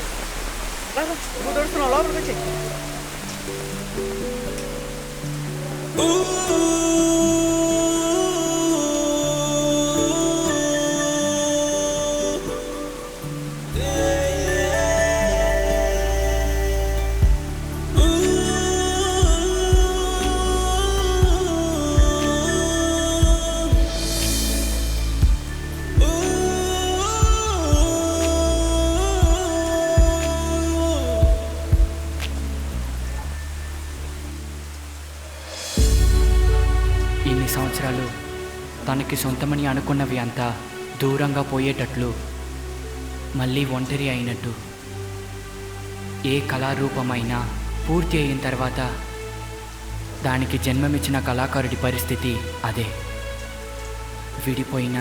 నువ్వు తడుస్తున్నావు, లోపలికి వచ్చి. ఇన్ని సంవత్సరాలు తనకి సొంతమని అనుకున్నవి అంతా దూరంగా పోయేటట్లు, మళ్ళీ ఒంటరి అయినట్టు. ఏ కళారూపమైనా పూర్తి అయిన తర్వాత దానికి జన్మమిచ్చిన కళాకారుడి పరిస్థితి అదే. విడిపోయిన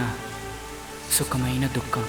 సుఖమైన దుఃఖం.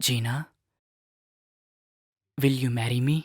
Gina, will you marry me?